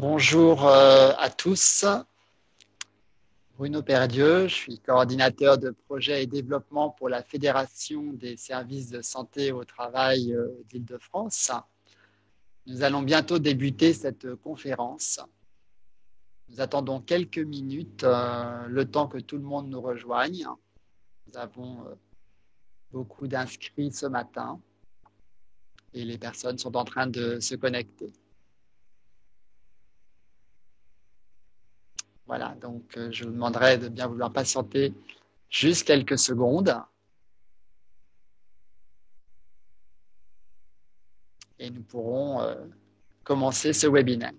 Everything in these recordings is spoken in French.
Bonjour à tous. Bruno Perdieu, je suis coordinateur de projet et développement pour la Fédération des services de santé au travail d'Île-de-France. Nous allons bientôt débuter cette conférence. Nous attendons quelques minutes, le temps que tout le monde nous rejoigne. Nous avons beaucoup d'inscrits ce matin et les personnes sont en train de se connecter. Voilà, donc je vous demanderai de bien vouloir patienter juste quelques secondes et nous pourrons commencer ce webinaire.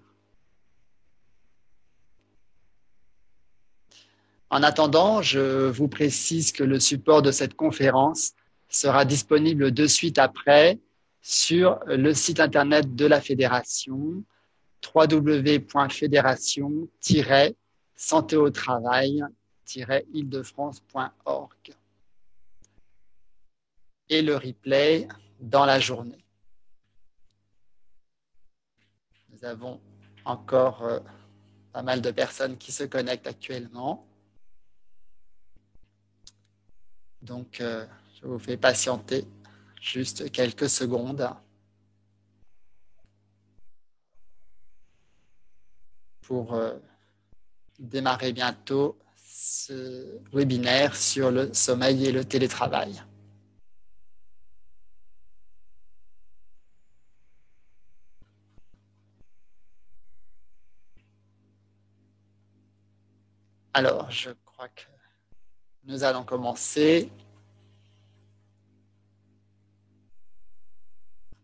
En attendant, je vous précise que le support de cette conférence sera disponible de suite après sur le site internet de la Fédération www.fédération-santéautravail-île-de-france.org et le replay dans la journée. Nous avons encore pas mal de personnes qui se connectent actuellement. Donc, je vous fais patienter juste quelques secondes pour démarrer bientôt ce webinaire sur le sommeil et le télétravail. Alors, je crois que nous allons commencer.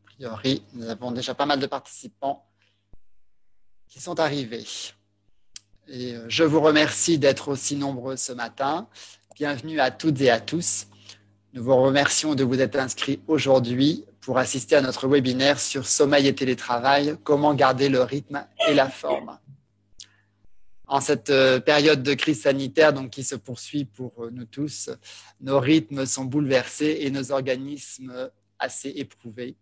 A priori, nous avons déjà pas mal de participants qui sont arrivés. Et je vous remercie d'être aussi nombreux ce matin. Bienvenue à toutes et à tous. Nous vous remercions de vous être inscrits aujourd'hui pour assister à notre webinaire sur sommeil et télétravail, comment garder le rythme et la forme. En cette période de crise sanitaire donc, qui se poursuit pour nous tous, nos rythmes sont bouleversés et nos organismes assez éprouvés.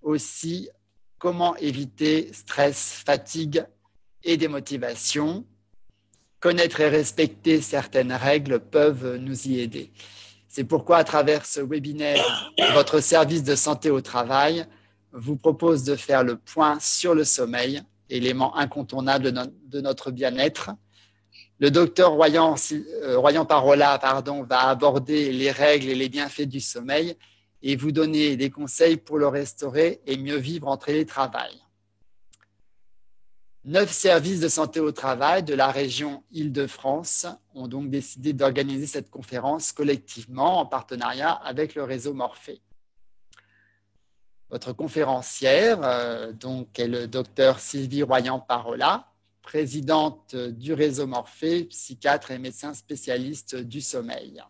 Aussi, comment éviter stress, fatigue et démotivation? Connaître et respecter certaines règles peuvent nous y aider. C'est pourquoi, à travers ce webinaire, votre service de santé au travail vous propose de faire le point sur le sommeil, élément incontournable de notre bien-être. Le docteur Royan Parola va aborder les règles et les bienfaits du sommeil et vous donner des conseils pour le restaurer et mieux vivre en télétravail. 9 services de santé au travail de la région Île-de-France ont donc décidé d'organiser cette conférence collectivement en partenariat avec le réseau Morphée. Votre conférencière est le docteur Sylvie Royan-Parola, présidente du réseau Morphée, psychiatre et médecin spécialiste du sommeil.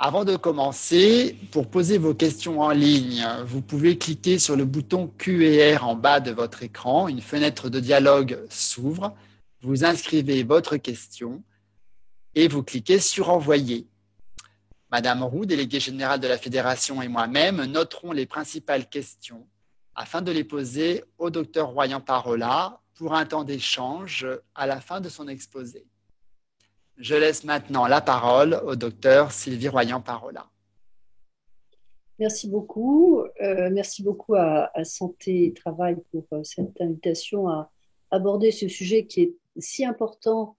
Avant de commencer, pour poser vos questions en ligne, vous pouvez cliquer sur le bouton Q&R en bas de votre écran. Une fenêtre de dialogue s'ouvre. Vous inscrivez votre question et vous cliquez sur Envoyer. Madame Roux, déléguée générale de la Fédération, et moi-même noterons les principales questions afin de les poser au docteur Royan-Parola pour un temps d'échange à la fin de son exposé. Je laisse maintenant la parole au docteur Sylvie Royan-Parola. Merci beaucoup. Merci beaucoup à Santé et Travail pour cette invitation à aborder ce sujet qui est si important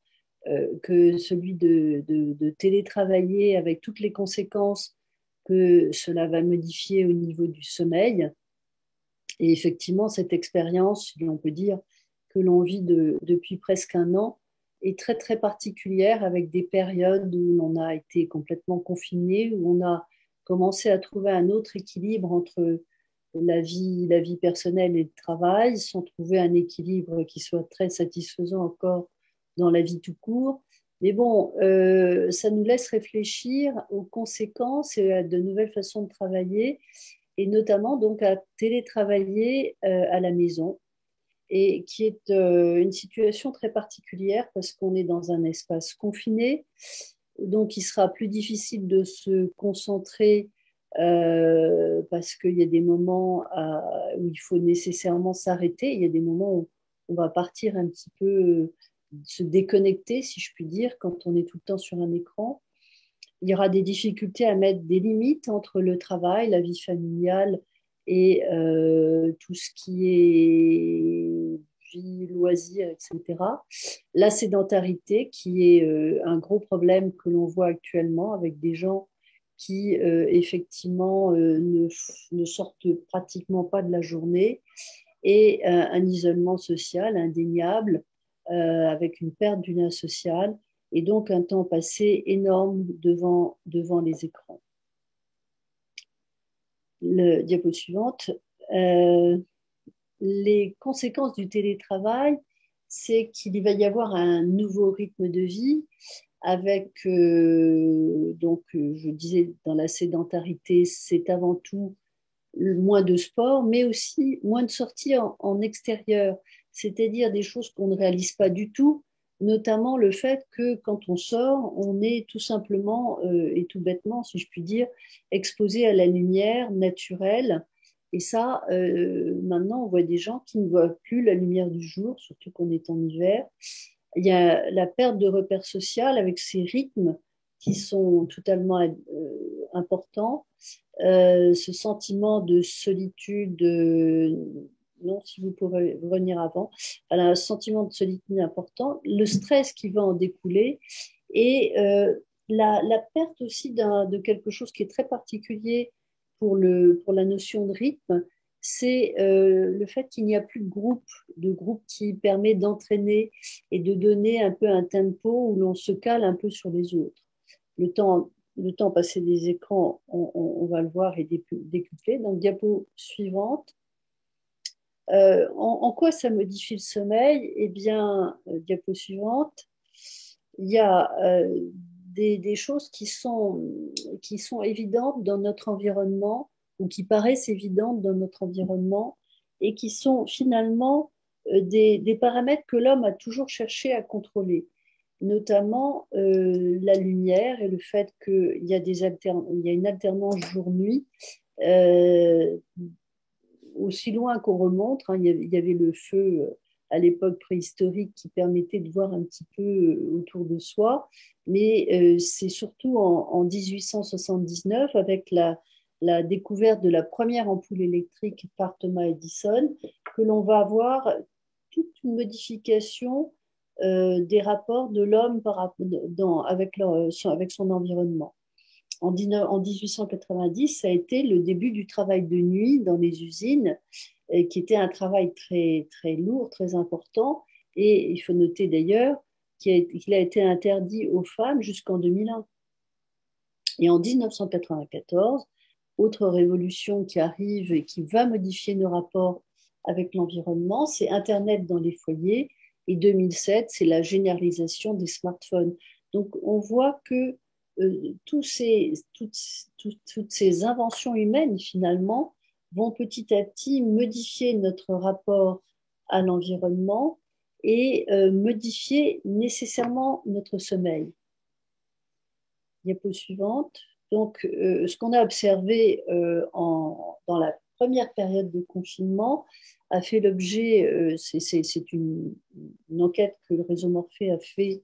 que celui de télétravailler avec toutes les conséquences que cela va modifier au niveau du sommeil. Et effectivement, cette expérience, on peut dire que l'on vit depuis presque un an, est très, très particulière avec des périodes où l'on a été complètement confiné, où on a commencé à trouver un autre équilibre entre la vie personnelle et le travail, sans trouver un équilibre qui soit très satisfaisant encore dans la vie tout court. Mais bon, ça nous laisse réfléchir aux conséquences et à de nouvelles façons de travailler, et notamment donc à télétravailler à la maison, et qui est une situation très particulière parce qu'on est dans un espace confiné, donc il sera plus difficile de se concentrer parce qu'il y a des moments où il faut nécessairement s'arrêter, il y a des moments où on va partir un petit peu, se déconnecter, si je puis dire, quand on est tout le temps sur un écran. Il y aura des difficultés à mettre des limites entre le travail, la vie familiale et tout ce qui est vie, loisirs, etc. La sédentarité, qui est un gros problème que l'on voit actuellement avec des gens qui, effectivement, ne sortent pratiquement pas de la journée, et un isolement social indéniable, avec une perte du lien social et donc un temps passé énorme devant les écrans. Le diapo suivante. Les conséquences du télétravail, c'est qu'il va y avoir un nouveau rythme de vie avec, donc, je disais, dans la sédentarité, c'est avant tout moins de sport, mais aussi moins de sorties en extérieur, c'est-à-dire des choses qu'on ne réalise pas du tout, notamment le fait que quand on sort, on est tout simplement et tout bêtement, si je puis dire, exposé à la lumière naturelle. Et ça, maintenant, on voit des gens qui ne voient plus la lumière du jour, surtout qu'on est en hiver. Il y a la perte de repères sociaux avec ces rythmes qui sont totalement importants, ce sentiment de solitude, non, si vous pourrez revenir avant, un sentiment de solitude important, le stress qui va en découler et la perte aussi de quelque chose qui est très particulier pour la notion de rythme, c'est le fait qu'il n'y a plus de groupe qui permet d'entraîner et de donner un peu un tempo où l'on se cale un peu sur les autres. Le temps passé des écrans, on va le voir, est décuplé. Donc, diapo suivante. En quoi ça modifie le sommeil? Eh bien, diapo suivante, il y a des choses qui sont évidentes dans notre environnement ou qui paraissent évidentes dans notre environnement et qui sont finalement des paramètres que l'homme a toujours cherché à contrôler, notamment la lumière et le fait qu'il y a, il y a une alternance jour-nuit. Euh, Aussi loin qu'on remonte, hein, il y avait le feu à l'époque préhistorique qui permettait de voir un petit peu autour de soi, mais c'est surtout en 1879, avec la découverte de la première ampoule électrique par Thomas Edison, que l'on va avoir toute une modification des rapports de l'homme avec son environnement. En 1890, ça a été le début du travail de nuit dans les usines, qui était un travail très, très lourd, très important. Et il faut noter d'ailleurs qu'il a été interdit aux femmes jusqu'en 2001. Et en 1994, autre révolution qui arrive et qui va modifier nos rapports avec l'environnement, c'est Internet dans les foyers. Et 2007, c'est la généralisation des smartphones. Donc on voit que toutes ces inventions humaines, finalement, vont petit à petit modifier notre rapport à l'environnement et modifier nécessairement notre sommeil. Diapo suivante. Donc, ce qu'on a observé dans la première période de confinement a fait l'objet, c'est une enquête que le réseau Morphée a fait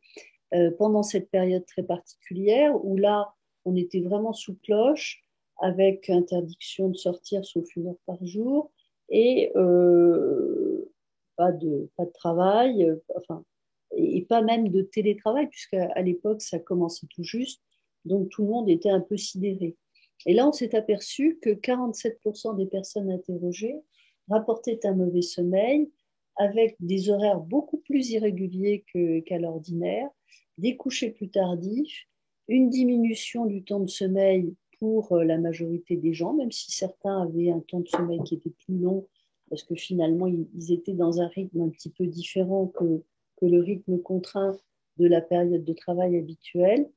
pendant cette période très particulière où là, on était vraiment sous cloche avec interdiction de sortir sauf une heure par jour et pas de travail, enfin, et pas même de télétravail, puisqu'à l'époque, ça commençait tout juste. Donc, tout le monde était un peu sidéré. Et là, on s'est aperçu que 47% des personnes interrogées rapportaient un mauvais sommeil avec des horaires beaucoup plus irréguliers qu'à l'ordinaire, des couchers plus tardifs, une diminution du temps de sommeil pour la majorité des gens, même si certains avaient un temps de sommeil qui était plus long, parce que finalement, ils étaient dans un rythme un petit peu différent que le rythme contraint de la période de travail habituelle.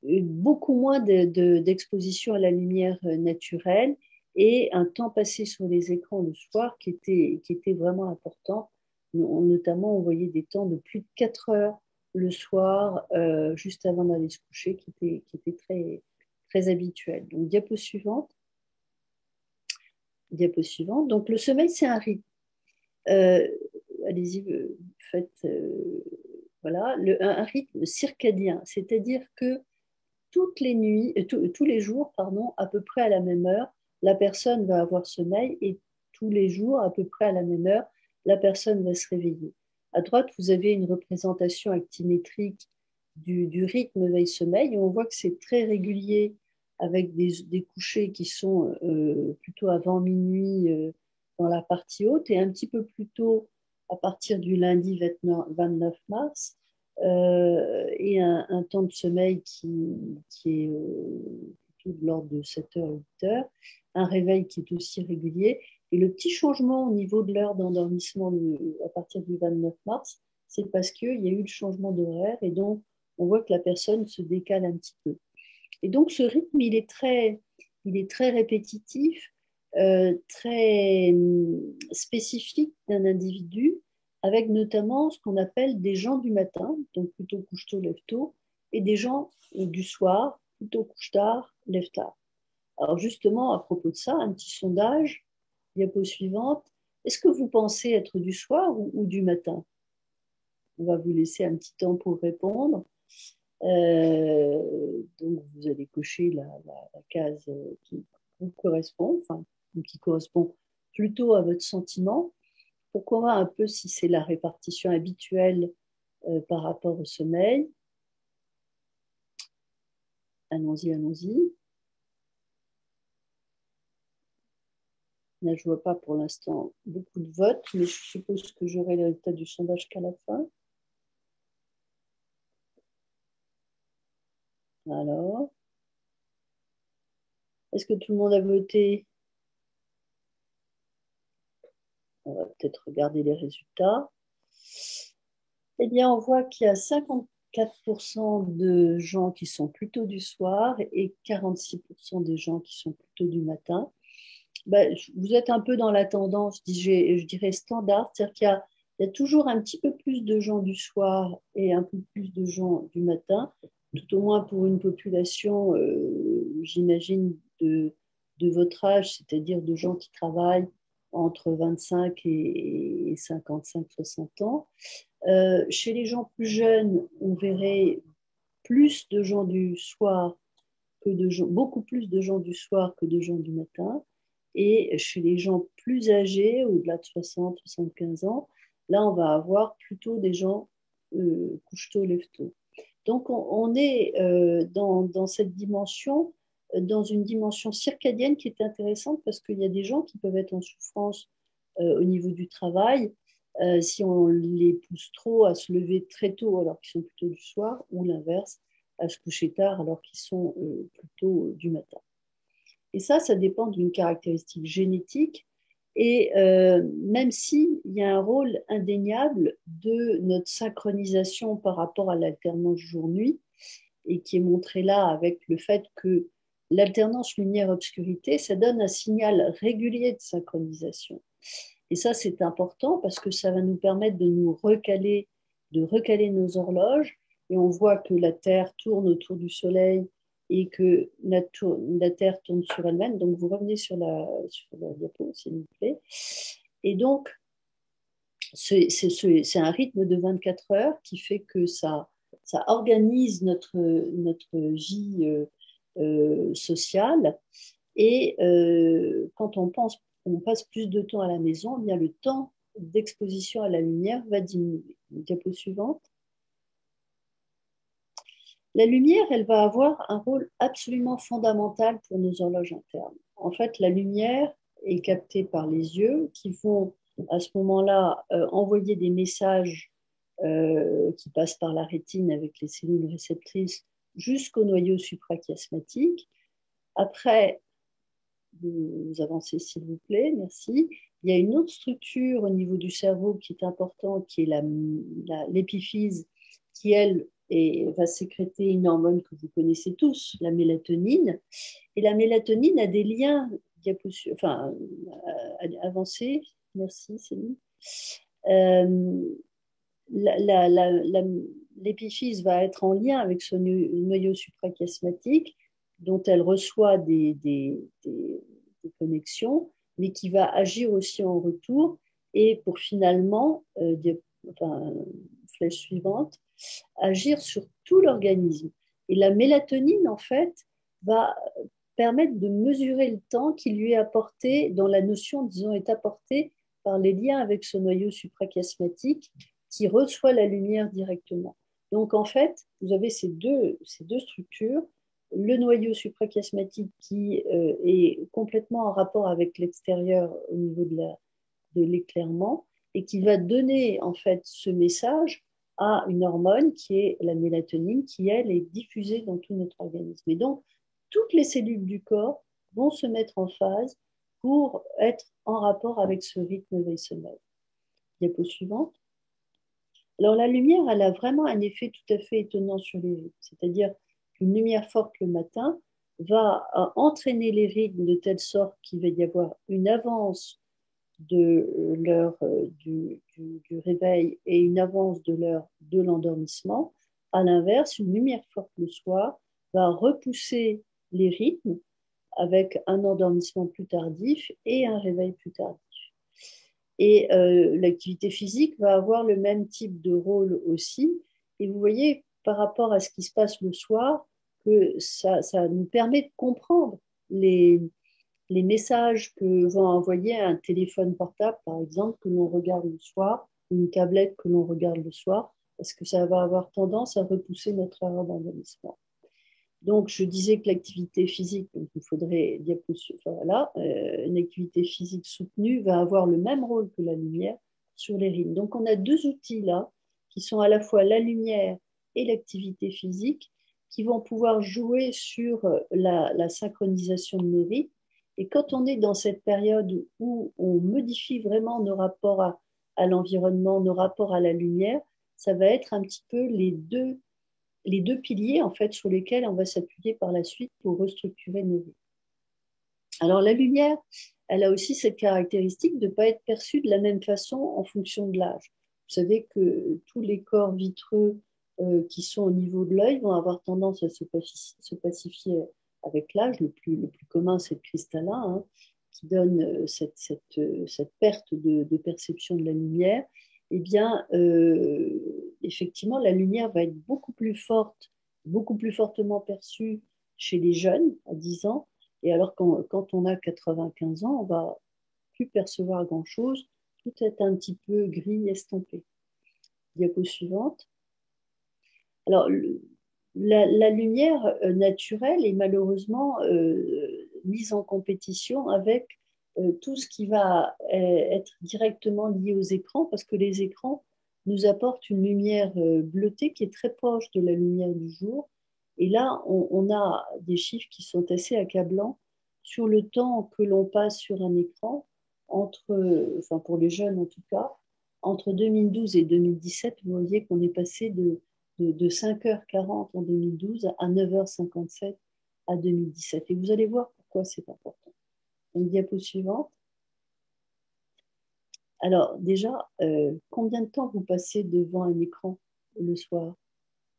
Beaucoup moins d'exposition à la lumière naturelle et un temps passé sur les écrans le soir qui était vraiment important. Notamment, on voyait des temps de plus de 4 heures le soir, juste avant d'aller se coucher, qui étaient très, très habituel. Donc, diapo suivante. Diapo suivante. Donc, le sommeil, c'est un rythme. Allez-y, faites voilà, un rythme circadien, c'est-à-dire que toutes les nuits, tous les jours, pardon, à peu près à la même heure, la personne va avoir sommeil et tous les jours, à peu près à la même heure, la personne va se réveiller. À droite, vous avez une représentation actimétrique du rythme veille-sommeil et on voit que c'est très régulier avec des couchers qui sont plutôt avant minuit dans la partie haute et un petit peu plus tôt à partir du lundi 29 mars et un temps de sommeil qui est plutôt de l'ordre de 7h, 8h, un réveil qui est aussi régulier. Et le petit changement au niveau de l'heure d'endormissement à partir du 29 mars, c'est parce qu'il y a eu le changement d'horaire et donc on voit que la personne se décale un petit peu. Et donc ce rythme, il est très répétitif, très spécifique d'un individu, avec notamment ce qu'on appelle des gens du matin, donc plutôt couche-tôt, lève-tôt, et des gens du soir, plutôt couche-tard, lève-tard. Alors justement, à propos de ça, un petit sondage, diapo suivante. Est-ce que vous pensez être du soir ou du matin? On va vous laisser un petit temps pour répondre. Donc vous allez cocher la case qui vous correspond, enfin, qui correspond plutôt à votre sentiment, pour qu'on voit un peu si c'est la répartition habituelle par rapport au sommeil. Allons-y, allons-y. Là, je ne vois pas pour l'instant beaucoup de votes, mais je suppose que j'aurai le résultat du sondage qu'à la fin. Alors, est-ce que tout le monde a voté? On va peut-être regarder les résultats. Eh bien, on voit qu'il y a 54% de gens qui sont plutôt du soir et 46% des gens qui sont plutôt du matin. Ben, vous êtes un peu dans la tendance, je dirais, standard, c'est-à-dire qu'il y a toujours un petit peu plus de gens du soir et un peu plus de gens du matin, tout au moins pour une population, j'imagine, de votre âge, c'est-à-dire de gens qui travaillent entre 25 et 55-60 ans. Chez les gens plus jeunes, on verrait plus de gens du soir beaucoup plus de gens du soir que de gens du matin. Et chez les gens plus âgés, au-delà de 60-75 ans, là, on va avoir plutôt des gens couche-tôt, lève-tôt. Donc, on est dans cette dimension, dans une dimension circadienne qui est intéressante parce qu'il y a des gens qui peuvent être en souffrance au niveau du travail si on les pousse trop à se lever très tôt alors qu'ils sont plutôt du soir ou l'inverse, à se coucher tard alors qu'ils sont plutôt du matin. Et ça dépend d'une caractéristique génétique. Et même s'il y a un rôle indéniable de notre synchronisation par rapport à l'alternance jour-nuit, et qui est montré là avec le fait que l'alternance lumière-obscurité, ça donne un signal régulier de synchronisation. Et ça, c'est important parce que ça va nous permettre de nous recaler, de recaler nos horloges. Et on voit que la Terre tourne autour du Soleil et que la Terre tourne sur elle-même. Donc, vous revenez sur la diapo, s'il vous plaît. Et donc, c'est un rythme de 24 heures qui fait que ça organise notre vie sociale. Et quand on passe plus de temps à la maison, eh bien le temps d'exposition à la lumière va diminuer. Diapo suivante. La lumière, elle va avoir un rôle absolument fondamental pour nos horloges internes. En fait, la lumière est captée par les yeux qui vont à ce moment-là envoyer des messages qui passent par la rétine avec les cellules réceptrices jusqu'au noyau suprachiasmatique. Après, vous avancez s'il vous plaît, merci. Il y a une autre structure au niveau du cerveau qui est importante, qui est l'épiphyse, qui elle va sécréter une hormone que vous connaissez tous, la mélatonine. Et la mélatonine a des liens, enfin, avancés, merci Céline. L'épiphyse va être en lien avec ce noyau suprachiasmatique dont elle reçoit des connexions, mais qui va agir aussi en retour et pour finalement, flèche suivante, agir sur tout l'organisme. Et la mélatonine, en fait, va permettre de mesurer le temps qui lui est apporté, dans la notion, disons, est apporté par les liens avec ce noyau suprachiasmatique qui reçoit la lumière directement. Donc, en fait, vous avez ces deux structures, le noyau suprachiasmatique qui est complètement en rapport avec l'extérieur au niveau de l'éclairement et qui va donner, en fait, ce message à une hormone qui est la mélatonine, qui, elle, est diffusée dans tout notre organisme. Et donc, toutes les cellules du corps vont se mettre en phase pour être en rapport avec ce rythme veille-sommeil. Diapo suivante. Alors, la lumière, elle a vraiment un effet tout à fait étonnant sur les rythmes. C'est-à-dire qu'une lumière forte le matin va entraîner les rythmes de telle sorte qu'il va y avoir une avance de l'heure du réveil et une avance de l'heure de l'endormissement. À l'inverse, une lumière forte le soir va repousser les rythmes avec un endormissement plus tardif et un réveil plus tardif. Et l'activité physique va avoir le même type de rôle aussi. Et vous voyez, par rapport à ce qui se passe le soir, que ça nous permet de comprendre les messages que va envoyer un téléphone portable, par exemple, que l'on regarde le soir, ou une tablette que l'on regarde le soir, parce que ça va avoir tendance à repousser notre heure d'endormissement. Donc, je disais que l'activité physique, donc il faudrait une activité physique soutenue va avoir le même rôle que la lumière sur les rythmes. Donc, on a deux outils là, qui sont à la fois la lumière et l'activité physique, qui vont pouvoir jouer sur la synchronisation de nos rythmes. Et quand on est dans cette période où on modifie vraiment nos rapports à l'environnement, nos rapports à la lumière, ça va être un petit peu les deux piliers en fait sur lesquels on va s'appuyer par la suite pour restructurer nos vies. Alors la lumière, elle a aussi cette caractéristique de ne pas être perçue de la même façon en fonction de l'âge. Vous savez que tous les corps vitreux qui sont au niveau de l'œil vont avoir tendance à se pacifier avec l'âge. Le plus commun, c'est le cristallin, hein, qui donne cette perte de perception de la lumière. Eh bien, effectivement, la lumière va être beaucoup plus forte, beaucoup plus fortement perçue chez les jeunes à 10 ans. Et alors, quand on a 95 ans, on va plus percevoir grand-chose. Tout est un petit peu gris, estompé. Diapo suivante. Alors, la lumière naturelle est malheureusement mise en compétition avec tout ce qui va être directement lié aux écrans, parce que les écrans nous apportent une lumière bleutée qui est très proche de la lumière du jour. Et là, on a des chiffres qui sont assez accablants sur le temps que l'on passe sur un écran, pour les jeunes en tout cas, entre 2012 et 2017, vous voyez qu'on est passé de 5h40 en 2012 à 9h57 à 2017. Et vous allez voir pourquoi c'est important. Donc, diapo suivante. Alors, déjà, combien de temps vous passez devant un écran le soir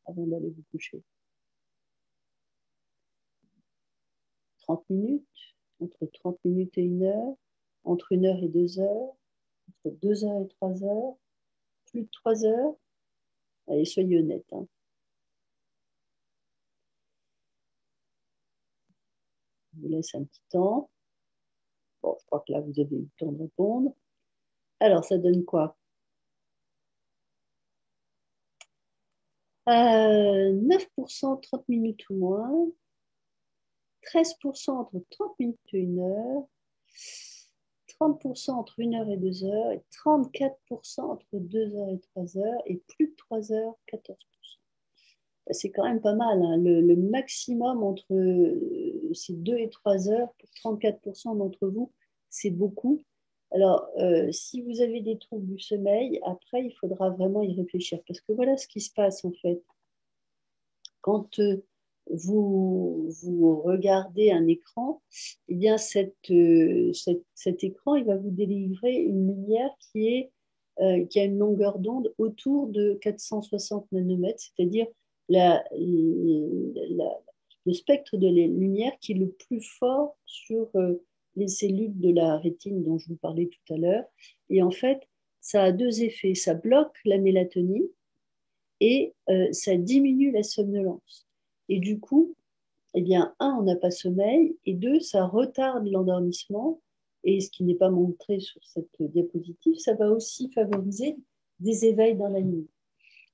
avant d'aller vous coucher? 30 minutes, entre 30 minutes et 1 heure, entre 1 heure et 2 heures, entre 2 heures et 3 heures, plus de 3 heures. Allez, soyez honnête. Hein. Je vous laisse un petit temps. Bon, je crois que là, vous avez eu le temps de répondre. Alors, ça donne quoi? 9% 30 minutes ou moins, 13% entre 30 minutes et 1 heure, 30% entre 1 heure et 2 heures, et 34% entre 2 heures et 3 heures, et plus de 3 heures, 14%. C'est quand même pas mal. Hein. Le maximum entre ces 2 et 3 heures, pour 34% d'entre vous, c'est beaucoup. Alors, si vous avez des troubles du sommeil, après, il faudra vraiment y réfléchir. Parce que voilà ce qui se passe, en fait. Quand vous regardez un écran, eh bien, cet écran, il va vous délivrer une lumière qui a une longueur d'onde autour de 460 nanomètres, c'est-à-dire la le spectre de la lumière qui est le plus fort sur les cellules de la rétine dont je vous parlais tout à l'heure. Et en fait, ça a deux effets. Ça bloque la mélatonine et ça diminue la somnolence. Et du coup, eh bien, un, on n'a pas sommeil, et deux, ça retarde l'endormissement. Et ce qui n'est pas montré sur cette diapositive, ça va aussi favoriser des éveils dans la nuit.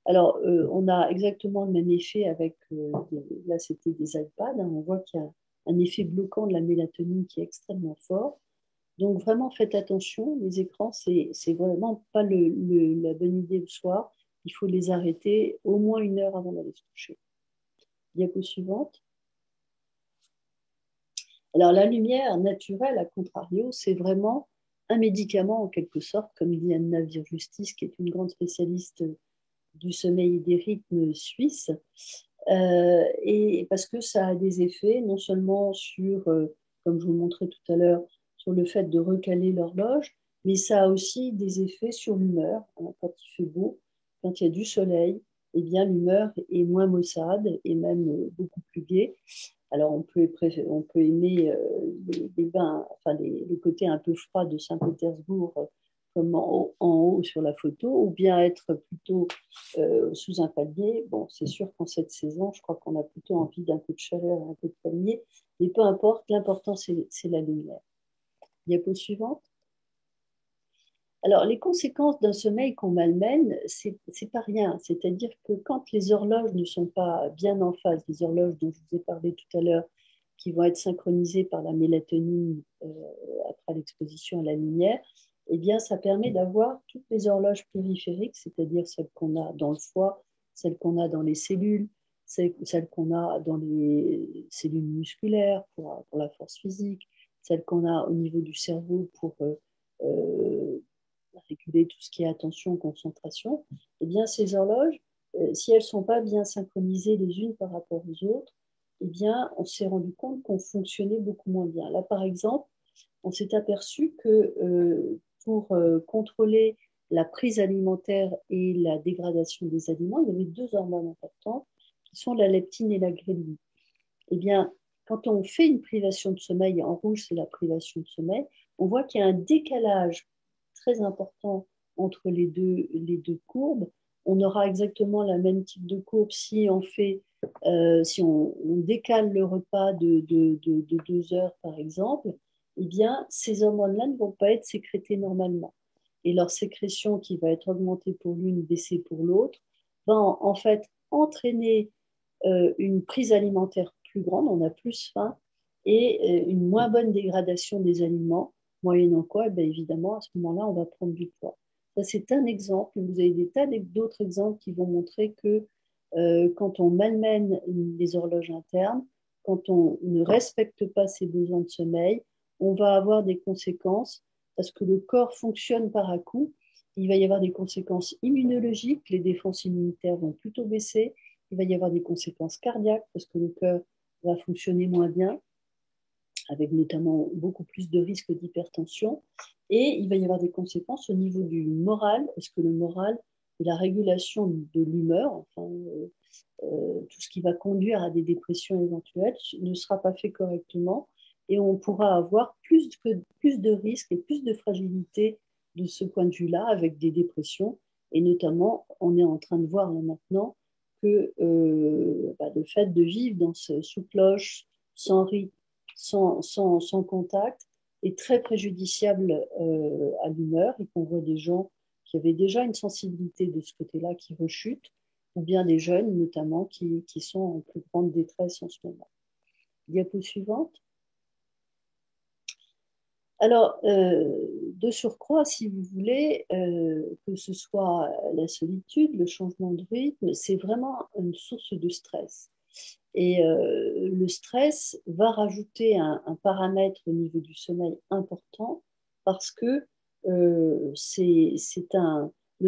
Alors, on a exactement le même effet avec, là c'était des iPads, hein, on voit qu'il y a un effet bloquant de la mélatonine qui est extrêmement fort. Donc vraiment faites attention, les écrans, c'est vraiment pas la bonne idée le soir. Il faut les arrêter au moins 1 heure avant d'aller se coucher. Diapo suivante. Alors la lumière naturelle, à contrario, c'est vraiment un médicament en quelque sorte, comme dit Anna Virjustis, qui est une grande spécialiste du sommeil et des rythmes suisses, et parce que ça a des effets non seulement sur, comme je vous le montrais tout à l'heure, sur le fait de recaler l'horloge, mais ça a aussi des effets sur l'humeur. Quand il fait beau, quand il y a du soleil, eh bien l'humeur est moins maussade et même beaucoup plus gaie. Alors on peut aimer les bains, enfin le côté un peu froid de Saint-Pétersbourg, comme en haut sur la photo, ou bien être plutôt sous un palmier. Bon, c'est sûr qu'en cette saison, je crois qu'on a plutôt envie d'un peu de chaleur et un peu de palmier, mais peu importe, l'important c'est la lumière. Diapo suivante. Alors, les conséquences d'un sommeil qu'on malmène, c'est pas rien. C'est-à-dire que quand les horloges ne sont pas bien en phase, les horloges dont je vous ai parlé tout à l'heure, qui vont être synchronisées par la mélatonine après l'exposition à la lumière, eh bien, ça permet d'avoir toutes les horloges périphériques, c'est-à-dire celles qu'on a dans le foie, celles qu'on a dans les cellules, celles qu'on a dans les cellules musculaires pour la force physique, celles qu'on a au niveau du cerveau pour réguler tout ce qui est attention, concentration, eh bien, ces horloges, si elles ne sont pas bien synchronisées les unes par rapport aux autres, eh bien, on s'est rendu compte qu'on fonctionnait beaucoup moins bien. Là, par exemple, on s'est aperçu que pour contrôler la prise alimentaire et la dégradation des aliments, il y avait deux hormones importantes qui sont la leptine et la ghreline. Eh bien, quand on fait une privation de sommeil, en rouge, c'est la privation de sommeil, on voit qu'il y a un décalage très important entre les deux courbes. On aura exactement la même type de courbe si on fait, si on décale le repas de 2 heures, par exemple, eh bien, ces hormones-là ne vont pas être sécrétées normalement. Et leur sécrétion qui va être augmentée pour l'une, baissée pour l'autre, va en fait entraîner une prise alimentaire plus grande, on a plus faim, et une moins bonne dégradation des aliments, moyennant quoi, bien évidemment, à ce moment-là, on va prendre du poids. Ça, c'est un exemple. Vous avez des tas d'autres exemples qui vont montrer que quand on malmène les horloges internes, quand on ne respecte pas ses besoins de sommeil, on va avoir des conséquences parce que le corps fonctionne par à-coups. Il va y avoir des conséquences immunologiques, les défenses immunitaires vont plutôt baisser, il va y avoir des conséquences cardiaques parce que le cœur va fonctionner moins bien, avec notamment beaucoup plus de risques d'hypertension. Et il va y avoir des conséquences au niveau du moral, parce que le moral et la régulation de l'humeur, enfin, tout ce qui va conduire à des dépressions éventuelles, ne sera pas fait correctement. Et on pourra avoir plus de risques et plus de fragilité de ce point de vue-là, avec des dépressions. Et notamment, on est en train de voir là maintenant que le fait de vivre sous cloche, sans rythme, sans contact, est très préjudiciable à l'humeur et qu'on voit des gens qui avaient déjà une sensibilité de ce côté-là qui rechutent, ou bien des jeunes notamment qui sont en plus grande détresse en ce moment. Diapo suivante. Alors, de surcroît, si vous voulez, que ce soit la solitude, le changement de rythme, c'est vraiment une source de stress. Et le stress va rajouter un paramètre au niveau du sommeil important parce que le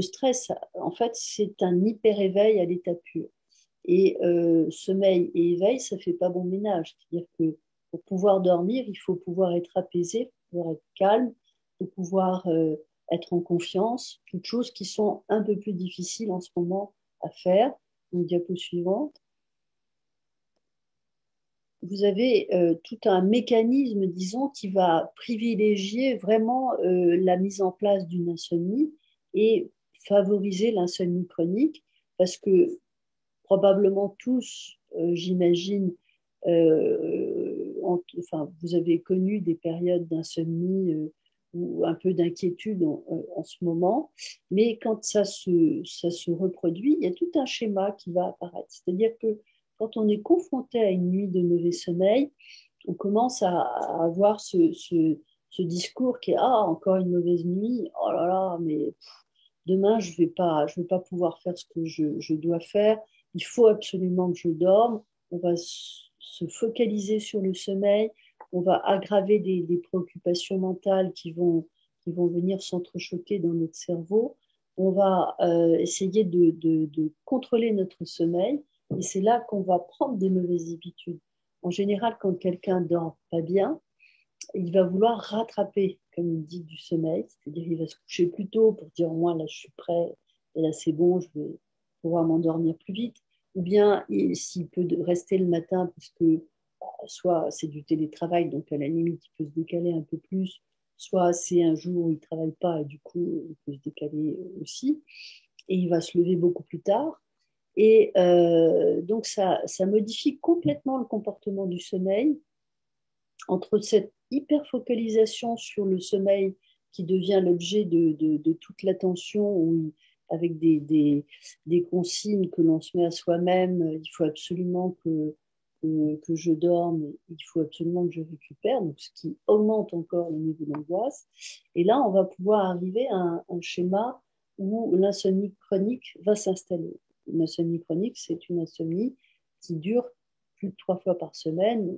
stress, en fait, c'est un hyper-éveil à l'état pur. Et sommeil et éveil, ça ne fait pas bon ménage. C'est-à-dire que pour pouvoir dormir, il faut pouvoir être apaisé, pouvoir être calme, pour pouvoir être en confiance, toutes choses qui sont un peu plus difficiles en ce moment à faire. Donc, diapo suivante. vous avez tout un mécanisme, disons, qui va privilégier vraiment la mise en place d'une insomnie et favoriser l'insomnie chronique, parce que probablement tous, j'imagine, enfin, vous avez connu des périodes d'insomnie ou un peu d'inquiétude en ce moment, mais quand ça se reproduit, il y a tout un schéma qui va apparaître. C'est-à-dire que quand on est confronté à une nuit de mauvais sommeil, on commence à avoir ce discours qui est ah, encore une mauvaise nuit, oh là là, mais demain je vais pas pouvoir faire ce que je dois faire, il faut absolument que je dorme, on va se focaliser sur le sommeil, on va aggraver des préoccupations mentales qui vont venir s'entrechoquer dans notre cerveau, on va essayer de contrôler notre sommeil et c'est là qu'on va prendre des mauvaises habitudes. En général, quand quelqu'un dort pas bien, il va vouloir rattraper, comme il dit, du sommeil, c'est-à-dire il va se coucher plus tôt pour dire moi là je suis prêt et là c'est bon, je vais pouvoir m'endormir plus vite, ou bien s'il peut rester le matin parce que soit c'est du télétravail donc à la limite il peut se décaler un peu plus, soit c'est un jour où il ne travaille pas et du coup il peut se décaler aussi et il va se lever beaucoup plus tard. Et donc ça modifie complètement le comportement du sommeil entre cette hyper focalisation sur le sommeil qui devient l'objet de toute l'attention, avec des consignes que l'on se met à soi-même, il faut absolument que je dorme, il faut absolument que je récupère, donc ce qui augmente encore le niveau d'angoisse. Et là, on va pouvoir arriver à un schéma où l'insomnie chronique va s'installer. L'insomnie chronique, c'est une insomnie qui dure plus de 3 fois par semaine,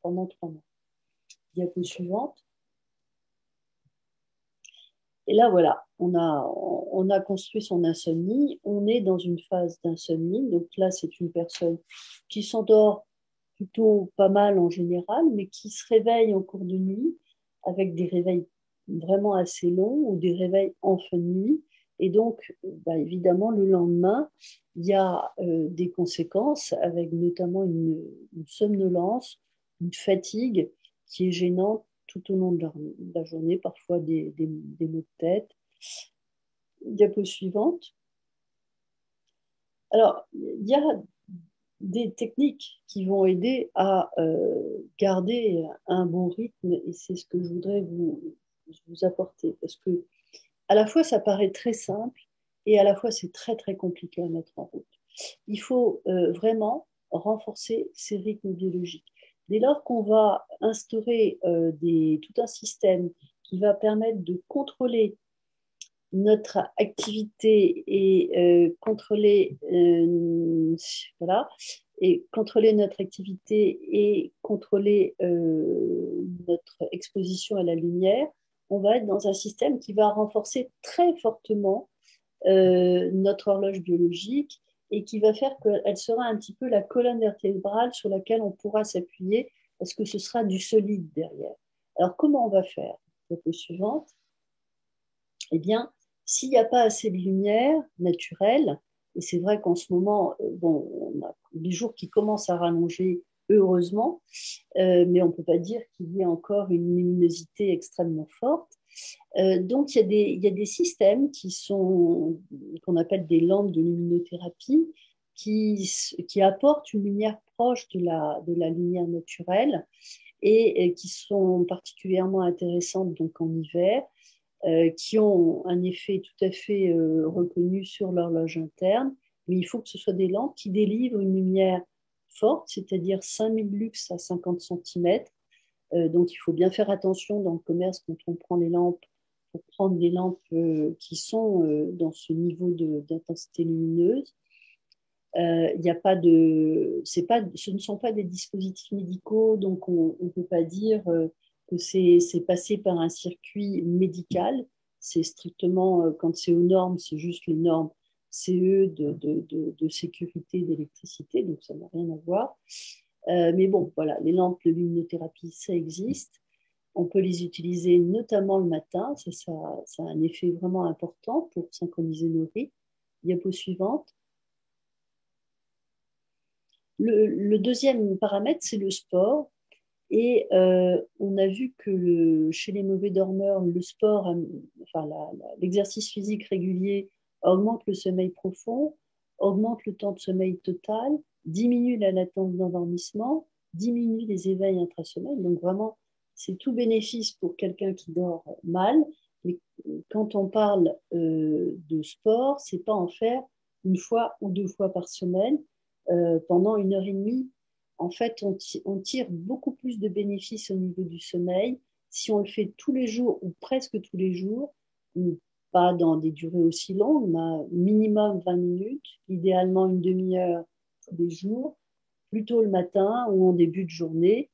pendant 3 mois. Diapo suivante. Et là, voilà, on a construit son insomnie. On est dans une phase d'insomnie. Donc là, c'est une personne qui s'endort plutôt pas mal en général, mais qui se réveille en cours de nuit avec des réveils vraiment assez longs ou des réveils en fin de nuit. Et donc, bah, évidemment, le lendemain, il y a des conséquences avec notamment une somnolence, une fatigue qui est gênante tout au long de la journée, parfois des maux de tête. Diapo suivante. Alors, il y a des techniques qui vont aider à garder un bon rythme et c'est ce que je voudrais vous apporter parce que à la fois ça paraît très simple et à la fois c'est très très compliqué à mettre en route. Il faut vraiment renforcer ces rythmes biologiques. Dès lors qu'on va instaurer tout un système qui va permettre de contrôler notre activité et voilà, et contrôler notre activité et contrôler notre exposition à la lumière, on va être dans un système qui va renforcer très fortement notre horloge biologique et qui va faire qu'elle sera un petit peu la colonne vertébrale sur laquelle on pourra s'appuyer parce que ce sera du solide derrière. Alors, comment on va faire? Photo suivante. Eh bien, s'il n'y a pas assez de lumière naturelle, et c'est vrai qu'en ce moment, bon, on a des jours qui commencent à rallonger, heureusement, mais on ne peut pas dire qu'il y ait encore une luminosité extrêmement forte. Donc, il y a des systèmes qu'on appelle des lampes de luminothérapie qui apportent une lumière proche de la lumière naturelle et qui sont particulièrement intéressantes donc en hiver, qui ont un effet tout à fait reconnu sur l'horloge interne, mais il faut que ce soit des lampes qui délivrent une lumière forte, c'est-à-dire 5000 lux à 50 cm. Donc il faut bien faire attention dans le commerce quand on prend les lampes, pour prendre des lampes qui sont dans ce niveau d'intensité lumineuse. Y a pas ce ne sont pas des dispositifs médicaux, donc on ne peut pas dire que c'est passé par un circuit médical. C'est strictement, quand c'est aux normes, c'est juste les normes CE de sécurité d'électricité, donc ça n'a rien à voir. Mais bon, voilà, les lampes de luminothérapie, ça existe. On peut les utiliser notamment le matin, ça a un effet vraiment important pour synchroniser nos rythmes. Diapo suivante. Le deuxième paramètre, c'est le sport. Et on a vu que chez les mauvais dormeurs, le sport, enfin, l'exercice physique régulier augmente le sommeil profond, augmente le temps de sommeil total, diminue la latence d'endormissement, diminue les éveils intrasommeil. Donc vraiment, c'est tout bénéfice pour quelqu'un qui dort mal. Mais quand on parle de sport, c'est pas en faire une fois ou deux fois par semaine pendant 1 heure et demie. En fait, on tire beaucoup plus de bénéfices au niveau du sommeil si on le fait tous les jours ou presque tous les jours, pas dans des durées aussi longues, mais minimum 20 minutes, idéalement une demi-heure tous les jours, plutôt le matin ou en début de journée.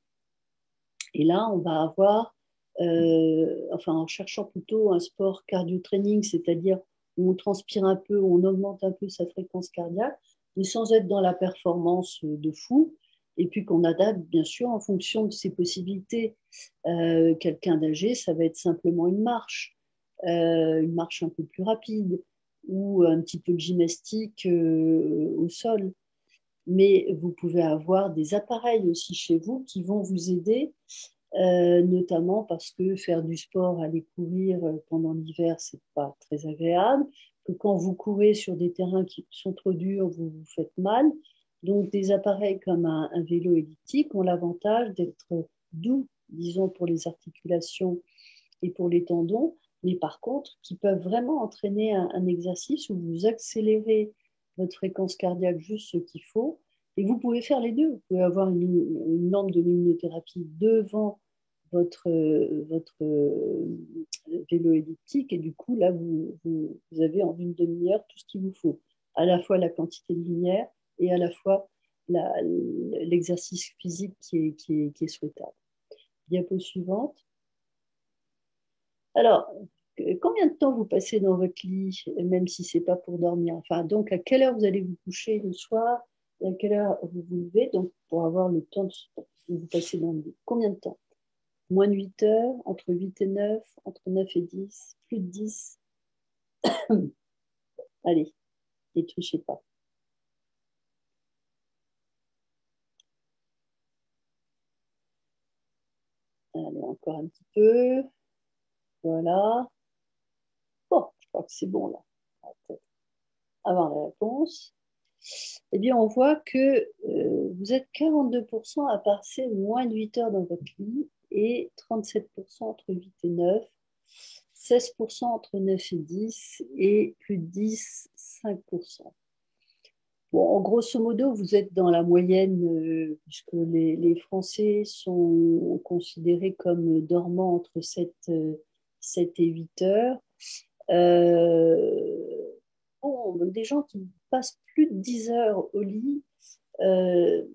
Et là, on va avoir, enfin en cherchant plutôt un sport cardio-training, c'est-à-dire où on transpire un peu, où on augmente un peu sa fréquence cardiaque, mais sans être dans la performance de fou, et puis qu'on adapte bien sûr en fonction de ses possibilités. Quelqu'un d'âgé, ça va être simplement une marche un peu plus rapide, ou un petit peu de gymnastique au sol. Mais vous pouvez avoir des appareils aussi chez vous qui vont vous aider, notamment parce que faire du sport, aller courir pendant l'hiver, c'est pas très agréable, que quand vous courez sur des terrains qui sont trop durs, vous vous faites mal. Donc des appareils comme un vélo elliptique ont l'avantage d'être doux, disons, pour les articulations et pour les tendons, mais par contre, qui peuvent vraiment entraîner un exercice où vous accélérez votre fréquence cardiaque juste ce qu'il faut. Et vous pouvez faire les deux. Vous pouvez avoir une lampe de luminothérapie devant votre vélo elliptique et du coup, là, vous avez en une demi-heure tout ce qu'il vous faut. À la fois la quantité de lumière et à la fois l'exercice physique qui est souhaitable. Diapo suivante. Alors, combien de temps vous passez dans votre lit, même si ce n'est pas pour dormir? Enfin, donc, à quelle heure vous allez vous coucher le soir et à quelle heure vous vous levez, donc pour avoir le temps de vous passer dans le lit? Combien de temps? Moins de 8 heures, entre 8 et 9, entre 9 et 10, plus de 10. Allez, ne trichez pas. Allez, encore un petit peu. Voilà. Bon, je crois que c'est bon là. On va peut-être avoir la réponse. Eh bien, on voit que vous êtes 42% à passer moins de 8 heures dans votre lit et 37% entre 8 et 9, 16% entre 9 et 10 et plus de 10, 5%. Bon, en grosso modo, vous êtes dans la moyenne puisque les Français sont considérés comme dormant entre 7 et 8 heures. Bon, des gens qui passent plus de 10 heures au lit, euh,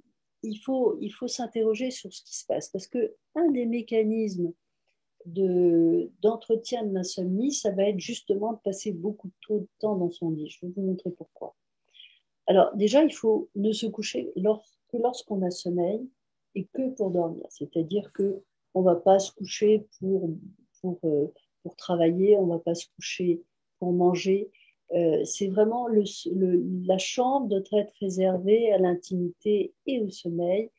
il faut s'interroger sur ce qui se passe. Parce qu'un des mécanismes d'entretien de l'insomnie, ça va être justement de passer beaucoup trop de temps dans son lit. Je vais vous montrer pourquoi. Alors déjà, il faut ne se coucher que lorsqu'on a sommeil et que pour dormir. C'est-à-dire qu'on ne va pas se coucher pour travailler, on ne va pas se coucher pour manger. C'est vraiment la chambre doit être réservée à l'intimité et au sommeil.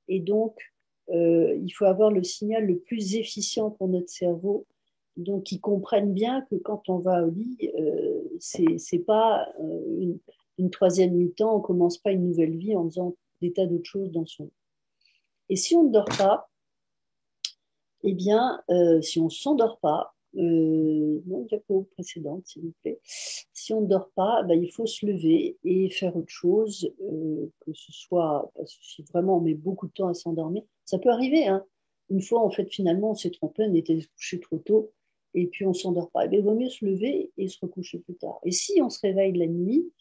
Et donc, il faut avoir le signal le plus efficient pour notre cerveau. Donc, ils comprennent bien que quand on va au lit, c'est pas une troisième mi-temps, on ne commence pas une nouvelle vie en faisant des tas d'autres choses dans son lit. Et si on ne dort pas, eh bien, si on ne s'endort pas, non, diapo précédente, s'il vous plaît. Si on ne dort pas, ben, il faut se lever et faire autre chose, que ce soit, parce que si vraiment on met beaucoup de temps à s'endormir, ça peut arriver, hein. Une fois, en fait, finalement, on s'est trompé, on était couché trop tôt, et puis on ne s'endort pas. Il vaut mieux se lever et se recoucher plus tard. Et si on se réveille la nuit,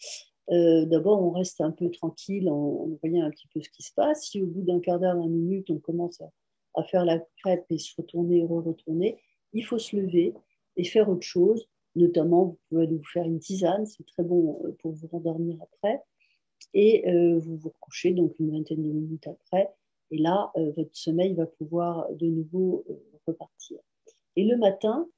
d'abord, on reste un peu tranquille, on voyait un petit peu ce qui se passe. Si au bout d'un quart d'heure, 20 minutes, on commence à faire la crêpe et se retourner et re-retourner, il faut se lever et faire autre chose. Notamment, vous pouvez aller vous faire une tisane, c'est très bon pour vous rendormir après. Et vous vous recouchez donc une vingtaine de minutes après. Et là, votre sommeil va pouvoir de nouveau repartir. Et le matin,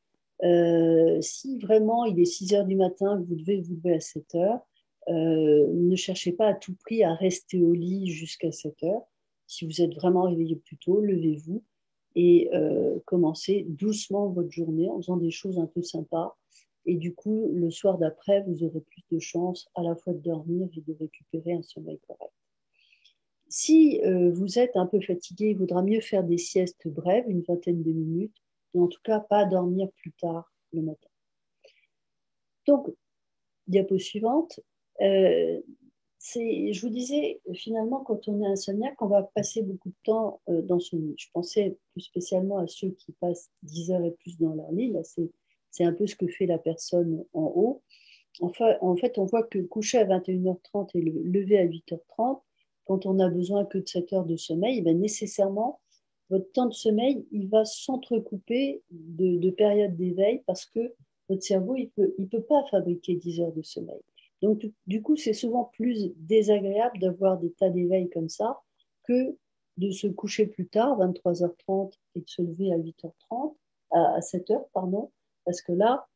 si vraiment il est 6 heures du matin, vous devez vous lever à 7 heures, Ne cherchez pas à tout prix à rester au lit jusqu'à 7 heures. Si vous êtes vraiment réveillé plus tôt, levez-vous et commencez doucement votre journée en faisant des choses un peu sympas. Et du coup, le soir d'après, vous aurez plus de chances à la fois de dormir et de récupérer un sommeil correct. Si vous êtes un peu fatigué, il vaudra mieux faire des siestes brèves, une vingtaine de minutes, mais en tout cas pas dormir plus tard le matin. Donc, diapo suivante. Je vous disais, finalement, quand on est insomniaque, on va passer beaucoup de temps dans son lit. Je pensais plus spécialement à ceux qui passent 10 heures et plus dans leur lit. Là, c'est un peu ce que fait la personne en haut. Enfin, en fait, on voit que coucher à 21h30 et lever à 8h30, quand on n'a besoin que de 7 heures de sommeil, ben nécessairement, votre temps de sommeil, il va s'entrecouper de périodes d'éveil parce que votre cerveau, il peut pas fabriquer 10 heures de sommeil. Donc, du coup, c'est souvent plus désagréable d'avoir des tas d'éveil comme ça que de se coucher plus tard, 23h30, et de se lever à 8h30, à 7h, pardon, parce que là,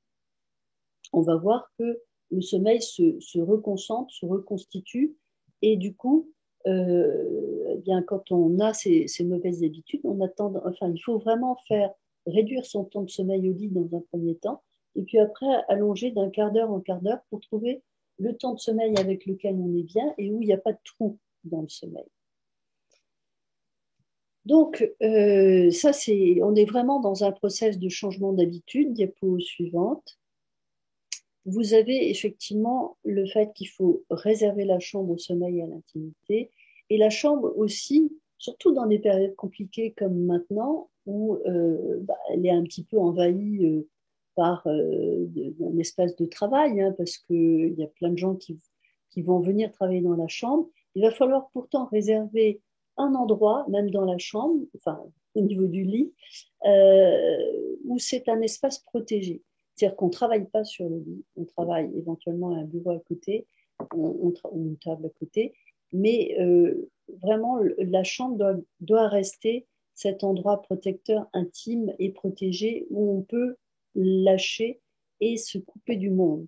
on va voir que le sommeil se reconcentre, se reconstitue, et du coup, eh bien, quand on a ces mauvaises habitudes, il faut vraiment réduire son temps de sommeil au lit dans un premier temps, et puis après allonger d'un quart d'heure en quart d'heure pour trouver le temps de sommeil avec lequel on est bien et où il n'y a pas de trou dans le sommeil. Donc, on est vraiment dans un process de changement d'habitude. Diapo suivante. Vous avez effectivement le fait qu'il faut réserver la chambre au sommeil et à l'intimité. Et la chambre aussi, surtout dans des périodes compliquées comme maintenant, où elle est un petit peu envahie par un espace de travail, hein, parce qu'il y a plein de gens qui vont venir travailler dans la chambre. Il va falloir pourtant réserver un endroit, même dans la chambre, enfin au niveau du lit, où c'est un espace protégé. C'est-à-dire qu'on ne travaille pas sur le lit, on travaille éventuellement à un bureau à côté, ou une table à côté, mais vraiment la chambre doit rester cet endroit protecteur intime et protégé où on peut lâcher et se couper du monde.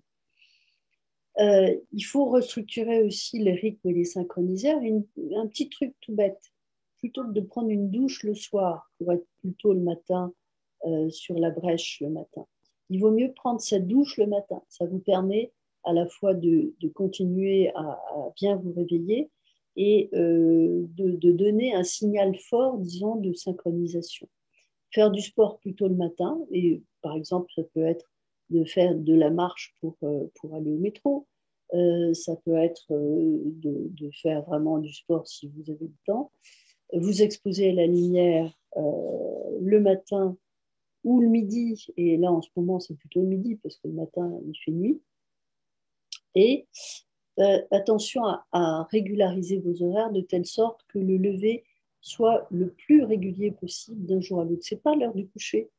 Il faut restructurer aussi les rythmes et les synchroniseurs. Un petit truc tout bête, plutôt que de prendre une douche le soir pour être plus tôt le matin sur la brèche le matin, il vaut mieux prendre sa douche le matin. Ça vous permet à la fois de continuer à bien vous réveiller et de donner un signal fort, disons, de synchronisation. Faire du sport plutôt le matin, et par exemple, ça peut être de faire de la marche pour aller au métro. Ça peut être de faire vraiment du sport si vous avez le temps. Vous exposer à la lumière le matin ou le midi, et là en ce moment c'est plutôt le midi parce que le matin il fait nuit. Et attention à régulariser vos horaires de telle sorte que le lever soit le plus régulier possible d'un jour à l'autre. Ce n'est pas l'heure du coucher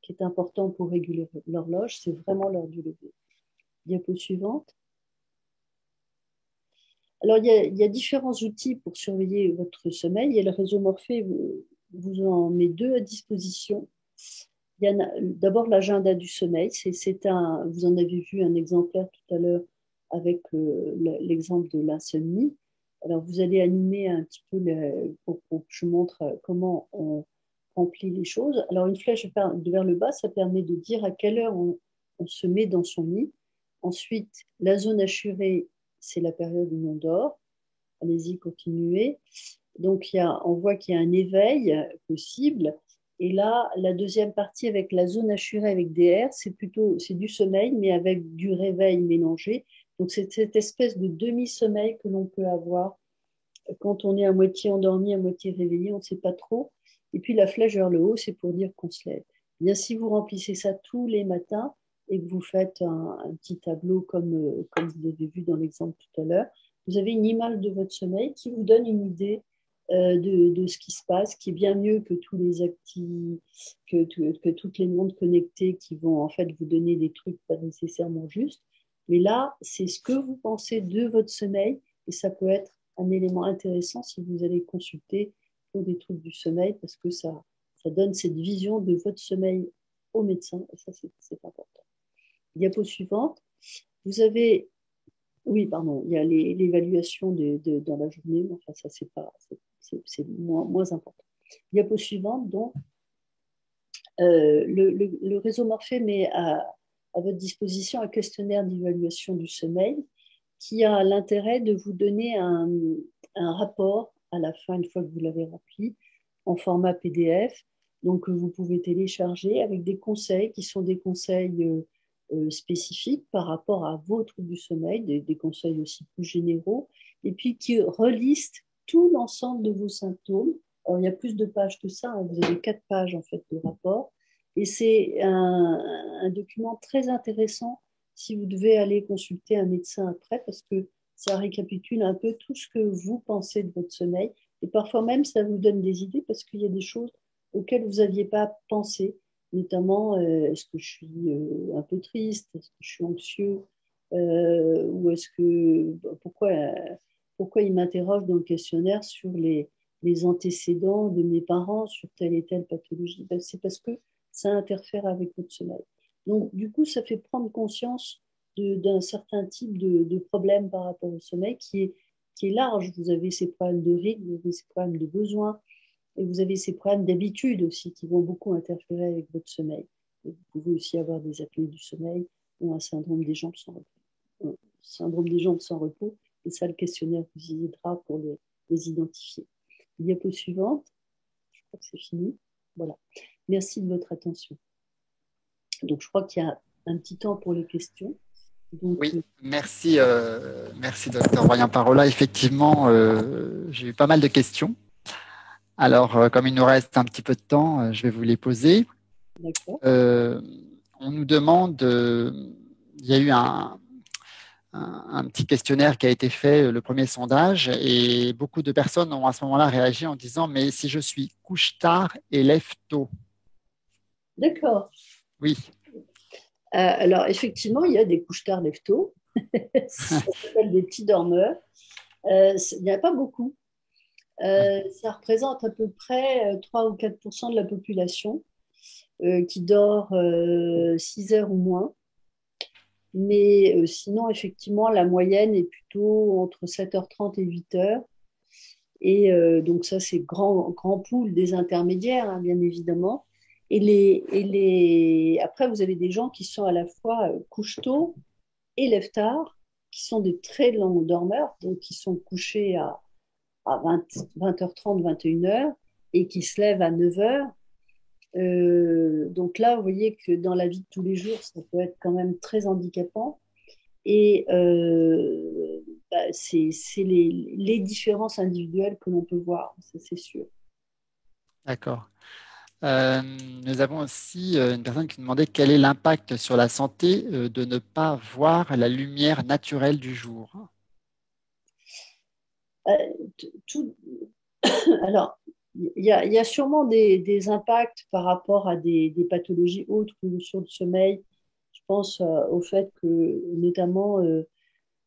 qui est important pour réguler l'horloge, c'est vraiment l'heure du lever. Diapo suivante. Alors, il y a différents outils pour surveiller votre sommeil et le réseau Morphée vous en met deux à disposition. Il y a d'abord l'agenda du sommeil. Vous en avez vu un exemplaire tout à l'heure avec l'exemple de l'insomnie. Alors, vous allez animer un petit peu pour que je montre comment on remplit les choses. Alors, une flèche vers le bas, ça permet de dire à quelle heure on se met dans son lit. Ensuite, la zone assurée, c'est la période où on dort. Allez-y, continuez. Donc, on voit qu'il y a un éveil possible. Et là, la deuxième partie avec la zone assurée avec DR, c'est du sommeil, mais avec du réveil mélangé. Donc, c'est cette espèce de demi-sommeil que l'on peut avoir quand on est à moitié endormi, à moitié réveillé, on ne sait pas trop. Et puis, la flèche vers le haut, c'est pour dire qu'on se lève. Eh bien, si vous remplissez ça tous les matins et que vous faites un petit tableau comme vous avez vu dans l'exemple tout à l'heure, vous avez une image de votre sommeil qui vous donne une idée de ce qui se passe, qui est bien mieux que que toutes les montres connectées qui vont en fait vous donner des trucs pas nécessairement justes. Mais là, c'est ce que vous pensez de votre sommeil et ça peut être un élément intéressant si vous allez consulter pour des troubles du sommeil parce que ça donne cette vision de votre sommeil au médecin et ça, c'est important. Diapo suivante. Vous avez Oui, pardon, il y a l'évaluation dans la journée, mais enfin, ça, c'est moins important. Diapo suivante, donc, le réseau Morphée met à votre disposition un questionnaire d'évaluation du sommeil qui a l'intérêt de vous donner un rapport à la fin, une fois que vous l'avez rempli, en format PDF, donc que vous pouvez télécharger avec des conseils qui sont des conseils spécifiques par rapport à vos troubles du sommeil, des conseils aussi plus généraux, et puis qui relistent tout l'ensemble de vos symptômes. Alors, il y a plus de pages que ça, hein. Vous avez 4 pages en fait de rapport, et c'est un document très intéressant si vous devez aller consulter un médecin après, parce que ça récapitule un peu tout ce que vous pensez de votre sommeil. Et parfois même, ça vous donne des idées parce qu'il y a des choses auxquelles vous n'aviez pas pensé, notamment est-ce que je suis un peu triste, est-ce que je suis anxieux, ou est-ce que pourquoi il m'interroge dans le questionnaire sur les antécédents de mes parents sur telle et telle pathologie. Ben, c'est parce que ça interfère avec votre sommeil. Donc, du coup, ça fait prendre conscience d'un certain type de problème par rapport au sommeil qui est large. Vous avez ces problèmes de rythme, vous avez ces problèmes de besoin, et vous avez ces problèmes d'habitude aussi qui vont beaucoup interférer avec votre sommeil. Et vous pouvez aussi avoir des apnées du sommeil ou un syndrome des jambes sans repos. Un syndrome des jambes sans repos, et ça, le questionnaire vous y aidera pour les identifier. Diapo suivante, je crois que c'est fini. Voilà. Merci de votre attention. Donc, je crois qu'il y a un petit temps pour les questions. Donc, Oui, merci docteur Royan Parola. Effectivement, j'ai eu pas mal de questions. Alors, comme il nous reste un petit peu de temps, je vais vous les poser. d'accord. Euh, on nous demande, il y a eu un petit questionnaire qui a été fait, le premier sondage, et beaucoup de personnes ont à ce moment-là réagi en disant, mais si je suis couche tard et lève tôt, D'accord. oui, Alors, effectivement, il y a des couches-tard lève-tôt. Ça s'appelle des petits dormeurs. Il n'y en a pas beaucoup. Ça représente à peu près 3 ou 4 de la population qui dort 6 heures ou moins. Mais sinon, effectivement, la moyenne est plutôt entre 7h30 et 8 heures. Et donc ça, c'est grand pool des intermédiaires, hein, bien évidemment. Après, vous avez des gens qui sont à la fois couche-tôt et lève-tard, qui sont des très longs dormeurs, donc qui sont couchés à 20h30, 21h, et qui se lèvent à 9h. Donc là, vous voyez que dans la vie de tous les jours, ça peut être quand même très handicapant. Et bah, c'est les différences individuelles que l'on peut voir, ça c'est sûr. d'accord. Nous avons aussi une personne qui nous demandait quel est l'impact sur la santé de ne pas voir la lumière naturelle du jour. Euh, tout, alors, il y a sûrement des impacts par rapport à des pathologies autres que le sur le sommeil. Je pense au fait que, notamment,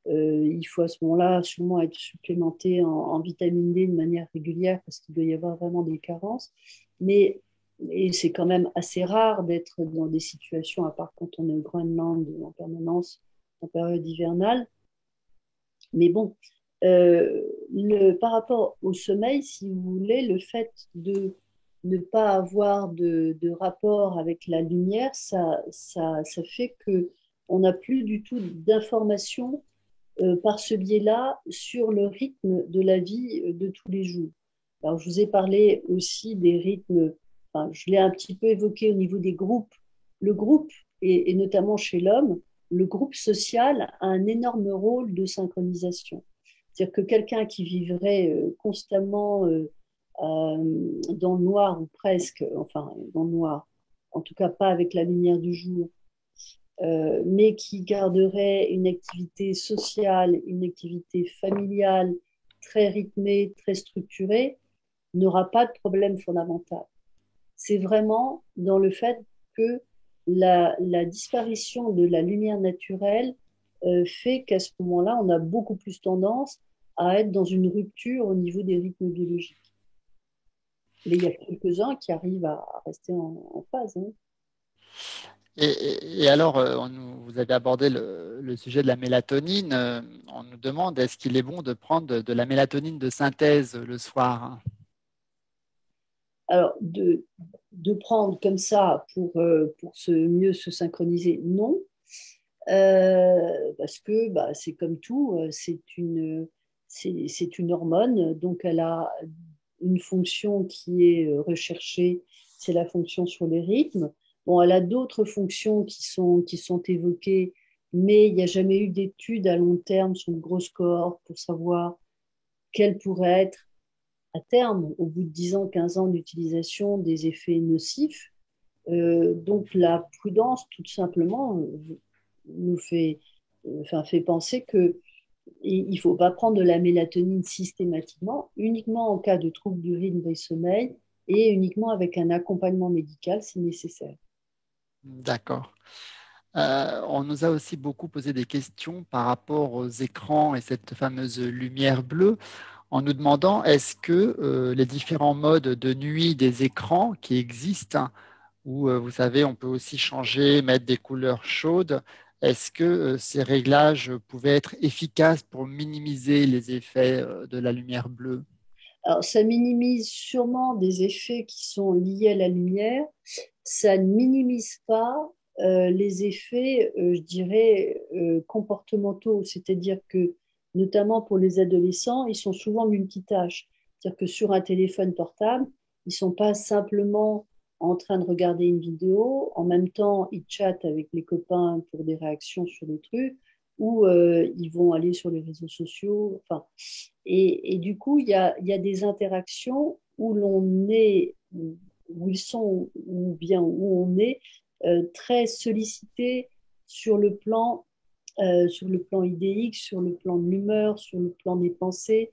il faut à ce moment-là sûrement être supplémenté en vitamine D de manière régulière parce qu'il doit y avoir vraiment des carences. Mais et c'est quand même assez rare d'être dans des situations, à part quand on est au Groenland en permanence en période hivernale. Mais bon, par rapport au sommeil, si vous voulez, le fait de ne pas avoir de rapport avec la lumière, ça fait que on n'a plus du tout d'informations par ce biais-là sur le rythme de la vie de tous les jours. Alors, je vous ai parlé aussi des rythmes, enfin, je l'ai un petit peu évoqué au niveau des groupes. Le groupe, et notamment chez l'homme, le groupe social a un énorme rôle de synchronisation. C'est-à-dire que quelqu'un qui vivrait constamment dans le noir ou presque, enfin dans le noir, en tout cas pas avec la lumière du jour, mais qui garderait une activité sociale, une activité familiale très rythmée, très structurée, n'aura pas de problème fondamental. C'est vraiment dans le fait que la disparition de la lumière naturelle fait qu'à ce moment-là, on a beaucoup plus tendance à être dans une rupture au niveau des rythmes biologiques. Mais il y a quelques-uns qui arrivent à rester en phase. Hein. Et alors, vous avez abordé le sujet de la mélatonine. On nous demande, est-ce qu'il est bon de prendre de la mélatonine de synthèse le soir? Alors, de prendre comme ça pour mieux se synchroniser, non. Parce que bah, c'est comme tout, c'est une hormone, donc elle a une fonction qui est recherchée, c'est la fonction sur les rythmes. Bon, elle a d'autres fonctions qui sont évoquées, mais il n'y a jamais eu d'études à long terme sur le gros score pour savoir quels pourraient être à terme, au bout de 10 ans, 15 ans d'utilisation, des effets nocifs. Donc la prudence, tout simplement, nous fait penser que il ne faut pas prendre de la mélatonine systématiquement, uniquement en cas de trouble du rythme des sommeils et uniquement avec un accompagnement médical si nécessaire. D'accord. On nous a aussi beaucoup posé des questions par rapport aux écrans et cette fameuse lumière bleue, en nous demandant est-ce que les différents modes de nuit des écrans qui existent, où vous savez, on peut aussi changer, mettre des couleurs chaudes, est-ce que ces réglages pouvaient être efficaces pour minimiser les effets de la lumière bleue? Alors, ça minimise sûrement des effets qui sont liés à la lumière. Ça ne minimise pas les effets, je dirais, comportementaux. C'est-à-dire que, notamment pour les adolescents, ils sont souvent multitâches. C'est-à-dire que sur un téléphone portable, ils ne sont pas simplement en train de regarder une vidéo, en même temps, ils chattent avec les copains pour des réactions sur des trucs, ou ils vont aller sur les réseaux sociaux. Enfin, et du coup, il y a des interactions où l'on est, où ils sont, ou bien où on est très sollicité sur sur le plan idéique, sur le plan de l'humeur, sur le plan des pensées.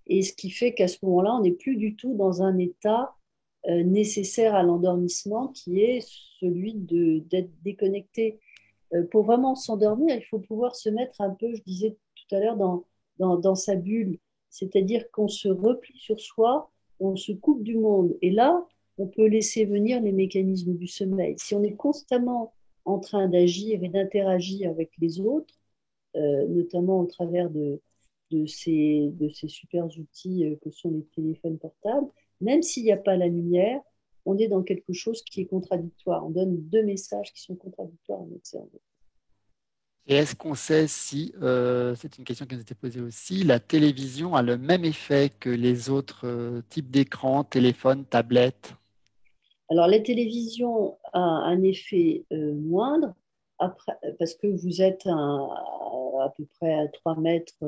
Et ce qui fait qu'à ce moment-là, on n'est plus du tout dans un état nécessaire à l'endormissement qui est celui d'être déconnecté. Pour vraiment s'endormir, il faut pouvoir se mettre un peu, je disais tout à l'heure, dans sa bulle. C'est-à-dire qu'on se replie sur soi, on se coupe du monde. Et là, on peut laisser venir les mécanismes du sommeil. Si on est constamment en train d'agir et d'interagir avec les autres, notamment au travers de ces super outils que sont les téléphones portables, même s'il n'y a pas la lumière, on est dans quelque chose qui est contradictoire. On donne deux messages qui sont contradictoires à notre cerveau. Et est-ce qu'on sait si, c'est une question qui nous était posée aussi, la télévision a le même effet que les autres types d'écrans, téléphones, tablettes? Alors, la télévision a un effet moindre après, parce que vous êtes à peu près à 3 mètres,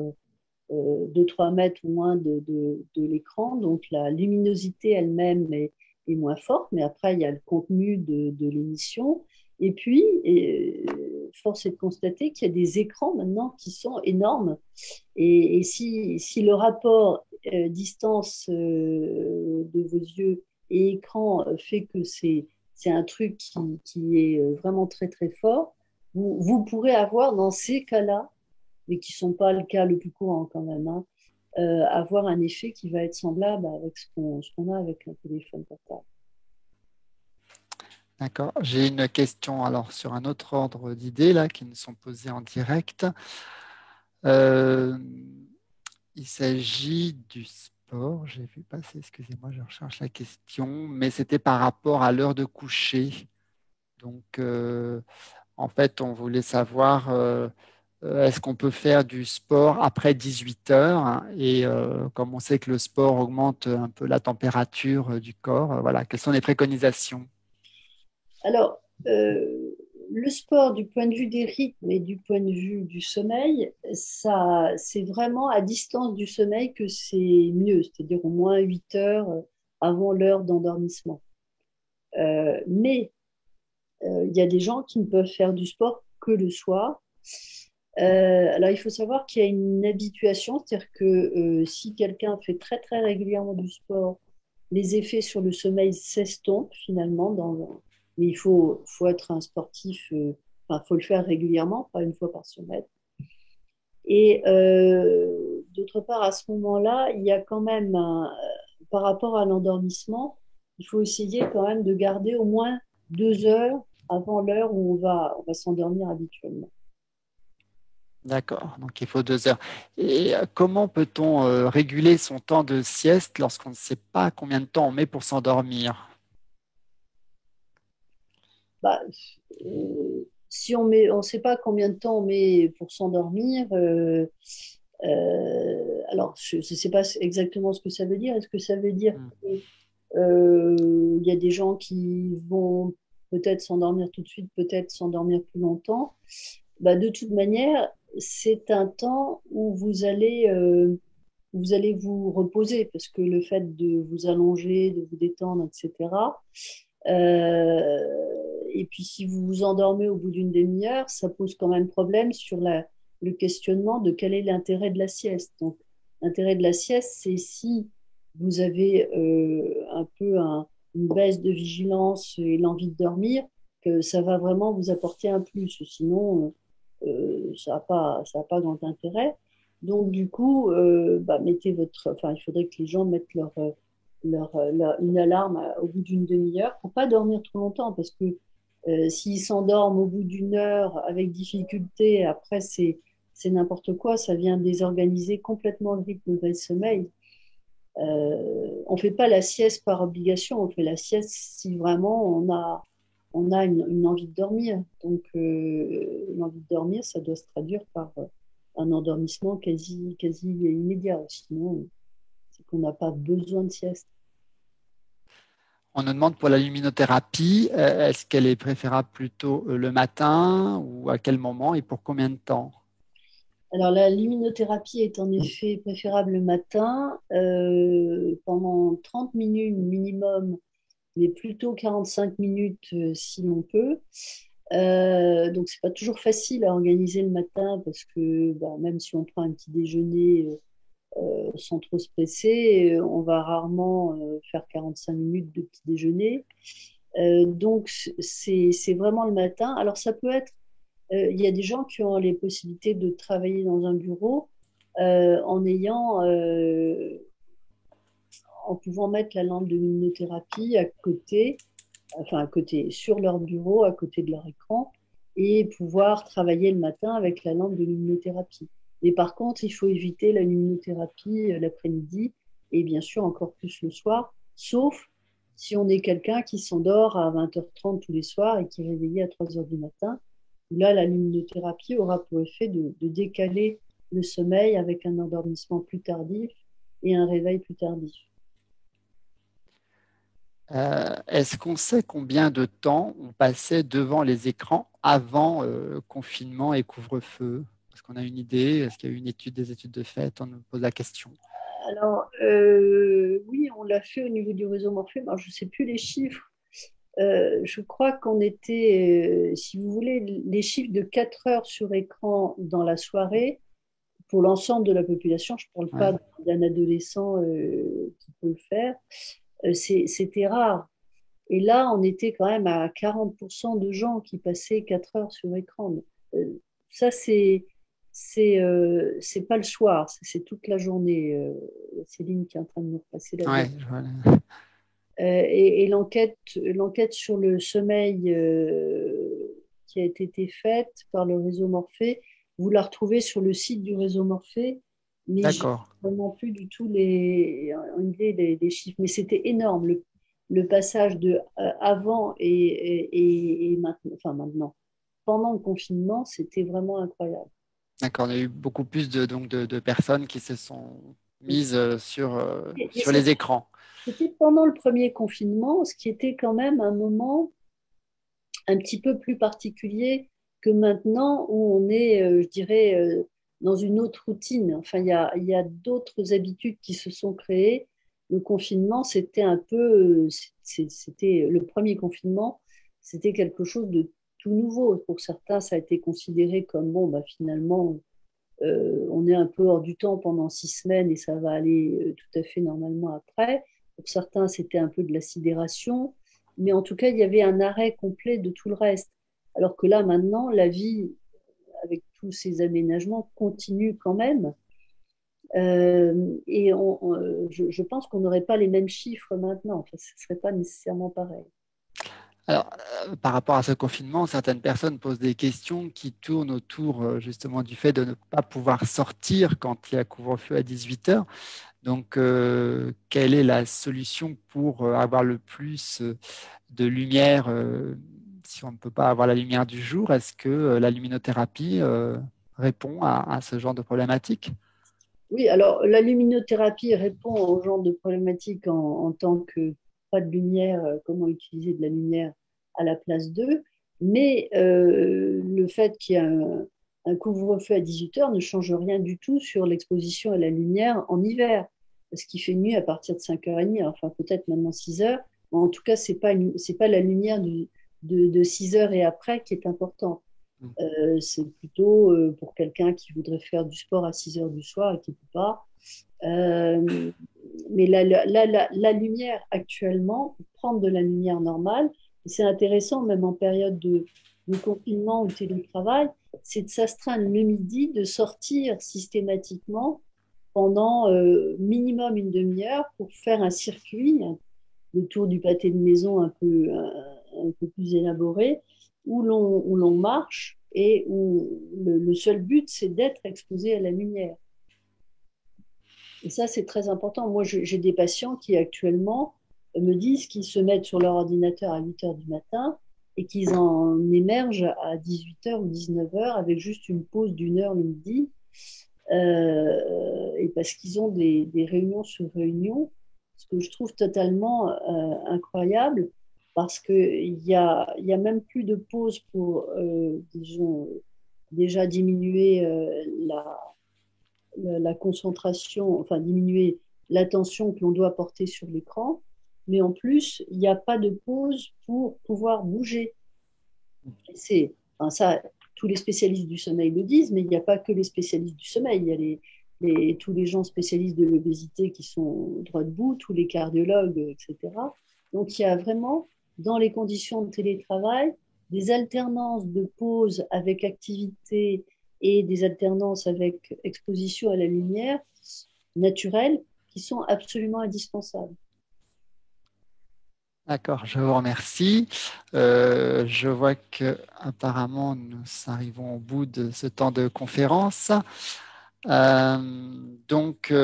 2-3 mètres ou moins de l'écran. Donc, la luminosité elle-même est moins forte, mais après, il y a le contenu de l'émission. Et puis, force est de constater qu'il y a des écrans maintenant qui sont énormes. Et si le rapport distance de vos yeux et écran fait que c'est un truc qui est vraiment très très fort, vous pourrez avoir dans ces cas-là, mais qui ne sont pas le cas le plus courant quand même, hein, avoir un effet qui va être semblable avec ce qu'on a avec un téléphone portable. D'accord. J'ai une question alors sur un autre ordre d'idées là qui nous sont posées en direct. Euh, il s'agit du sport. J'ai vu passer, excusez-moi, je recherche la question, mais c'était par rapport à l'heure de coucher. Donc, en fait, on voulait savoir est-ce qu'on peut faire du sport après 18 heures, hein, et comme on sait que le sport augmente un peu la température du corps, voilà, quelles sont les préconisations? Alors, le sport, du point de vue des rythmes et du point de vue du sommeil, ça, c'est vraiment à distance du sommeil que c'est mieux, c'est-à-dire au moins 8 heures avant l'heure d'endormissement. Mais il y a des gens qui ne peuvent faire du sport que le soir. Alors, il faut savoir qu'il y a une habituation, c'est-à-dire que si quelqu'un fait très très régulièrement du sport, les effets sur le sommeil s'estompent finalement. Mais faut être un sportif, enfin, faut le faire régulièrement, pas une fois par semaine. Et d'autre part, à ce moment-là, il y a quand même, par rapport à l'endormissement, il faut essayer quand même de garder au moins 2 heures avant l'heure où on va s'endormir habituellement. D'accord, donc il faut 2 heures. Et comment peut-on réguler son temps de sieste lorsqu'on ne sait pas combien de temps on met pour s'endormir? Bah, si on ne sait pas combien de temps on met pour s'endormir, alors je ne sais pas exactement ce que ça veut dire. Est-ce que ça veut dire Hmm. que il y a des gens qui vont peut-être s'endormir tout de suite, peut-être s'endormir plus longtemps? Bah, de toute manière, c'est un temps où vous allez vous reposer parce que le fait de vous allonger, de vous détendre, etc. Et puis si vous vous endormez au bout d'une demi-heure, ça pose quand même problème sur le questionnement de quel est l'intérêt de la sieste. Donc l'intérêt de la sieste, c'est si vous avez un peu une baisse de vigilance et l'envie de dormir, que ça va vraiment vous apporter un plus. Sinon, ça n'a pas grand intérêt. Donc, du coup, enfin, il faudrait que les gens mettent une alarme au bout d'une demi-heure pour pas dormir trop longtemps parce que s'ils s'endorment au bout d'une heure avec difficulté, après, c'est n'importe quoi. Ça vient désorganiser complètement le rythme de sommeil. On ne fait pas la sieste par obligation, on fait la sieste si vraiment on a une envie de dormir. Donc, l'envie de dormir, ça doit se traduire par un endormissement quasi immédiat. Sinon, c'est qu'on n'a pas besoin de sieste. On nous demande pour la luminothérapie, est-ce qu'elle est préférable plutôt le matin ou à quel moment et pour combien de temps? Alors, la luminothérapie est en effet préférable le matin, pendant 30 minutes minimum, mais plutôt 45 minutes si l'on peut. Donc, c'est pas toujours facile à organiser le matin parce que bah, même si on prend un petit déjeuner sans trop se presser, on va rarement faire 45 minutes de petit déjeuner. Donc, c'est vraiment le matin. Alors, ça peut être, il y a des gens qui ont les possibilités de travailler dans un bureau en en pouvant mettre la lampe de luminothérapie à côté, enfin à côté, sur leur bureau, à côté de leur écran, et pouvoir travailler le matin avec la lampe de luminothérapie. Mais par contre, il faut éviter la luminothérapie l'après-midi et bien sûr encore plus le soir, sauf si on est quelqu'un qui s'endort à 20h30 tous les soirs et qui est réveillé à 3h du matin. Là, la luminothérapie aura pour effet de décaler le sommeil avec un endormissement plus tardif et un réveil plus tardif. Est-ce qu'on sait combien de temps on passait devant les écrans avant confinement et couvre-feu? Est-ce qu'on a une idée? Est-ce qu'il y a eu des études de fait? On nous pose la question. Alors, oui, on l'a fait au niveau du réseau Morphée. Alors, je ne sais plus les chiffres. Je crois qu'on était, si vous voulez, les chiffres de 4 heures sur écran dans la soirée, pour l'ensemble de la population, je ne parle Ouais. pas d'un adolescent qui peut le faire, c'était rare. Et là, on était quand même à 40% de gens qui passaient 4 heures sur écran. Ça, c'est pas le soir, c'est toute la journée. Céline qui est en train de nous repasser la Ouais, diapositive. voilà. Et l'enquête sur le sommeil qui a été faite par le réseau Morphée, vous la retrouvez sur le site du réseau Morphée, mais j'ai D'accord. vraiment plus du tout une idée des chiffres. Mais c'était énorme, le passage de avant et maintenant, enfin maintenant. Pendant le confinement, c'était vraiment incroyable. D'accord. Il y a eu beaucoup plus de personnes qui se sont mises Et sur les écrans. c'était pendant le premier confinement, ce qui était quand même un moment un petit peu plus particulier que maintenant où on est, je dirais, dans une autre routine. Enfin, il y a d'autres habitudes qui se sont créées. Le confinement, c'était un peu, c'était le premier confinement, c'était quelque chose de tout nouveau. Pour certains, ça a été considéré comme, bon, bah, finalement, on est un peu hors du temps pendant 6 semaines et ça va aller tout à fait normalement après. Pour certains, c'était un peu de la sidération, mais en tout cas, il y avait un arrêt complet de tout le reste. Alors que là, maintenant, la vie, avec tous ces aménagements, continue quand même. Je pense qu'on n'aurait pas les mêmes chiffres maintenant. Enfin, ce ne serait pas nécessairement pareil. Alors, par rapport à ce confinement, certaines personnes posent des questions qui tournent autour justement du fait de ne pas pouvoir sortir quand il y a couvre-feu à 18 heures. Donc, quelle est la solution pour avoir le plus de lumière si on ne peut pas avoir la lumière du jour? Est-ce que la luminothérapie répond à ce genre de problématique? Oui, alors la luminothérapie répond au genre de problématiques en tant que pas de lumière, comment utiliser de la lumière à la place d'eux, mais le fait qu'il y ait un couvre-feu à 18 heures ne change rien du tout sur l'exposition à la lumière en hiver, parce qu'il fait nuit à partir de 5h30, enfin peut-être maintenant 6 heures, mais en tout cas, c'est pas la lumière de 6 heures et après qui est importante. C'est plutôt pour quelqu'un qui voudrait faire du sport à 6 heures du soir et qui ne peut pas. Euh, mais la lumière actuellement, pour prendre de la lumière normale, et c'est intéressant même en période de confinement ou télétravail, c'est de s'astreindre le midi, de sortir systématiquement pendant minimum une demi-heure pour faire un circuit, le tour du pâté de maison un peu plus élaboré, où l'on marche et où le seul but, c'est d'être exposé à la lumière. Et ça, c'est très important. Moi, j'ai des patients qui actuellement me disent qu'ils se mettent sur leur ordinateur à 8 heures du matin et qu'ils en émergent à 18 heures ou 19 heures avec juste une pause d'une heure le midi. Et parce qu'ils ont des réunions sur réunions, ce que je trouve totalement incroyable, parce qu'il y a même plus de pause pour, disons, déjà diminuer la concentration, enfin diminuer l'attention que l'on doit porter sur l'écran, mais en plus, il n'y a pas de pause pour pouvoir bouger. C'est, enfin, ça, tous les spécialistes du sommeil le disent, mais il n'y a pas que les spécialistes du sommeil. Il y a tous les gens spécialistes de l'obésité qui sont droit debout, tous les cardiologues, etc. Donc il y a vraiment, dans les conditions de télétravail, des alternances de pause avec activité et des alternances avec exposition à la lumière naturelle qui sont absolument indispensables. D'accord, je vous remercie. Je vois que apparemment nous arrivons au bout de ce temps de conférence. Donc,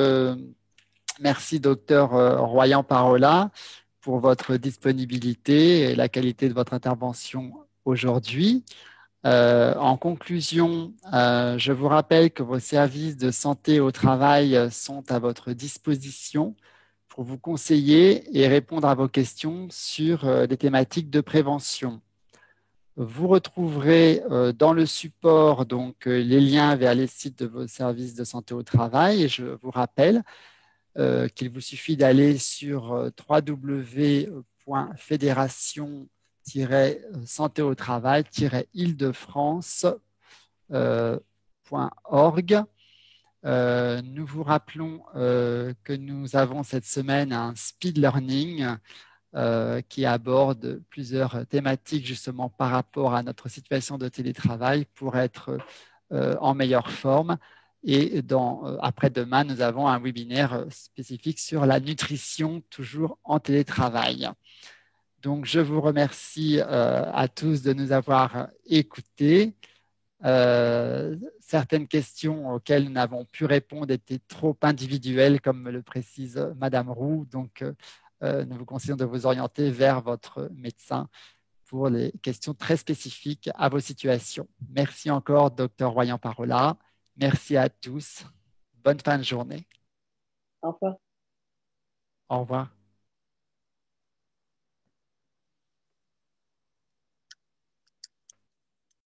merci, docteur Royan Parola, pour votre disponibilité et la qualité de votre intervention aujourd'hui. En conclusion, je vous rappelle que vos services de santé au travail sont à votre disposition pour vous conseiller et répondre à vos questions sur des thématiques de prévention. Vous retrouverez dans le support donc les liens vers les sites de vos services de santé au travail et je vous rappelle qu'il vous suffit d'aller sur www.fédération-santé au travail-île-de-France.org. Nous vous rappelons que nous avons cette semaine un speed learning qui aborde plusieurs thématiques justement par rapport à notre situation de télétravail pour être en meilleure forme. Et après-demain, nous avons un webinaire spécifique sur la nutrition, toujours en télétravail. Donc, je vous remercie à tous de nous avoir écoutés. Certaines questions auxquelles nous n'avons pu répondre étaient trop individuelles, comme le précise Madame Roux. Donc, nous vous conseillons de vous orienter vers votre médecin pour les questions très spécifiques à vos situations. Merci encore, Dr Royan Parola. Merci à tous. Bonne fin de journée. Au revoir. Au revoir.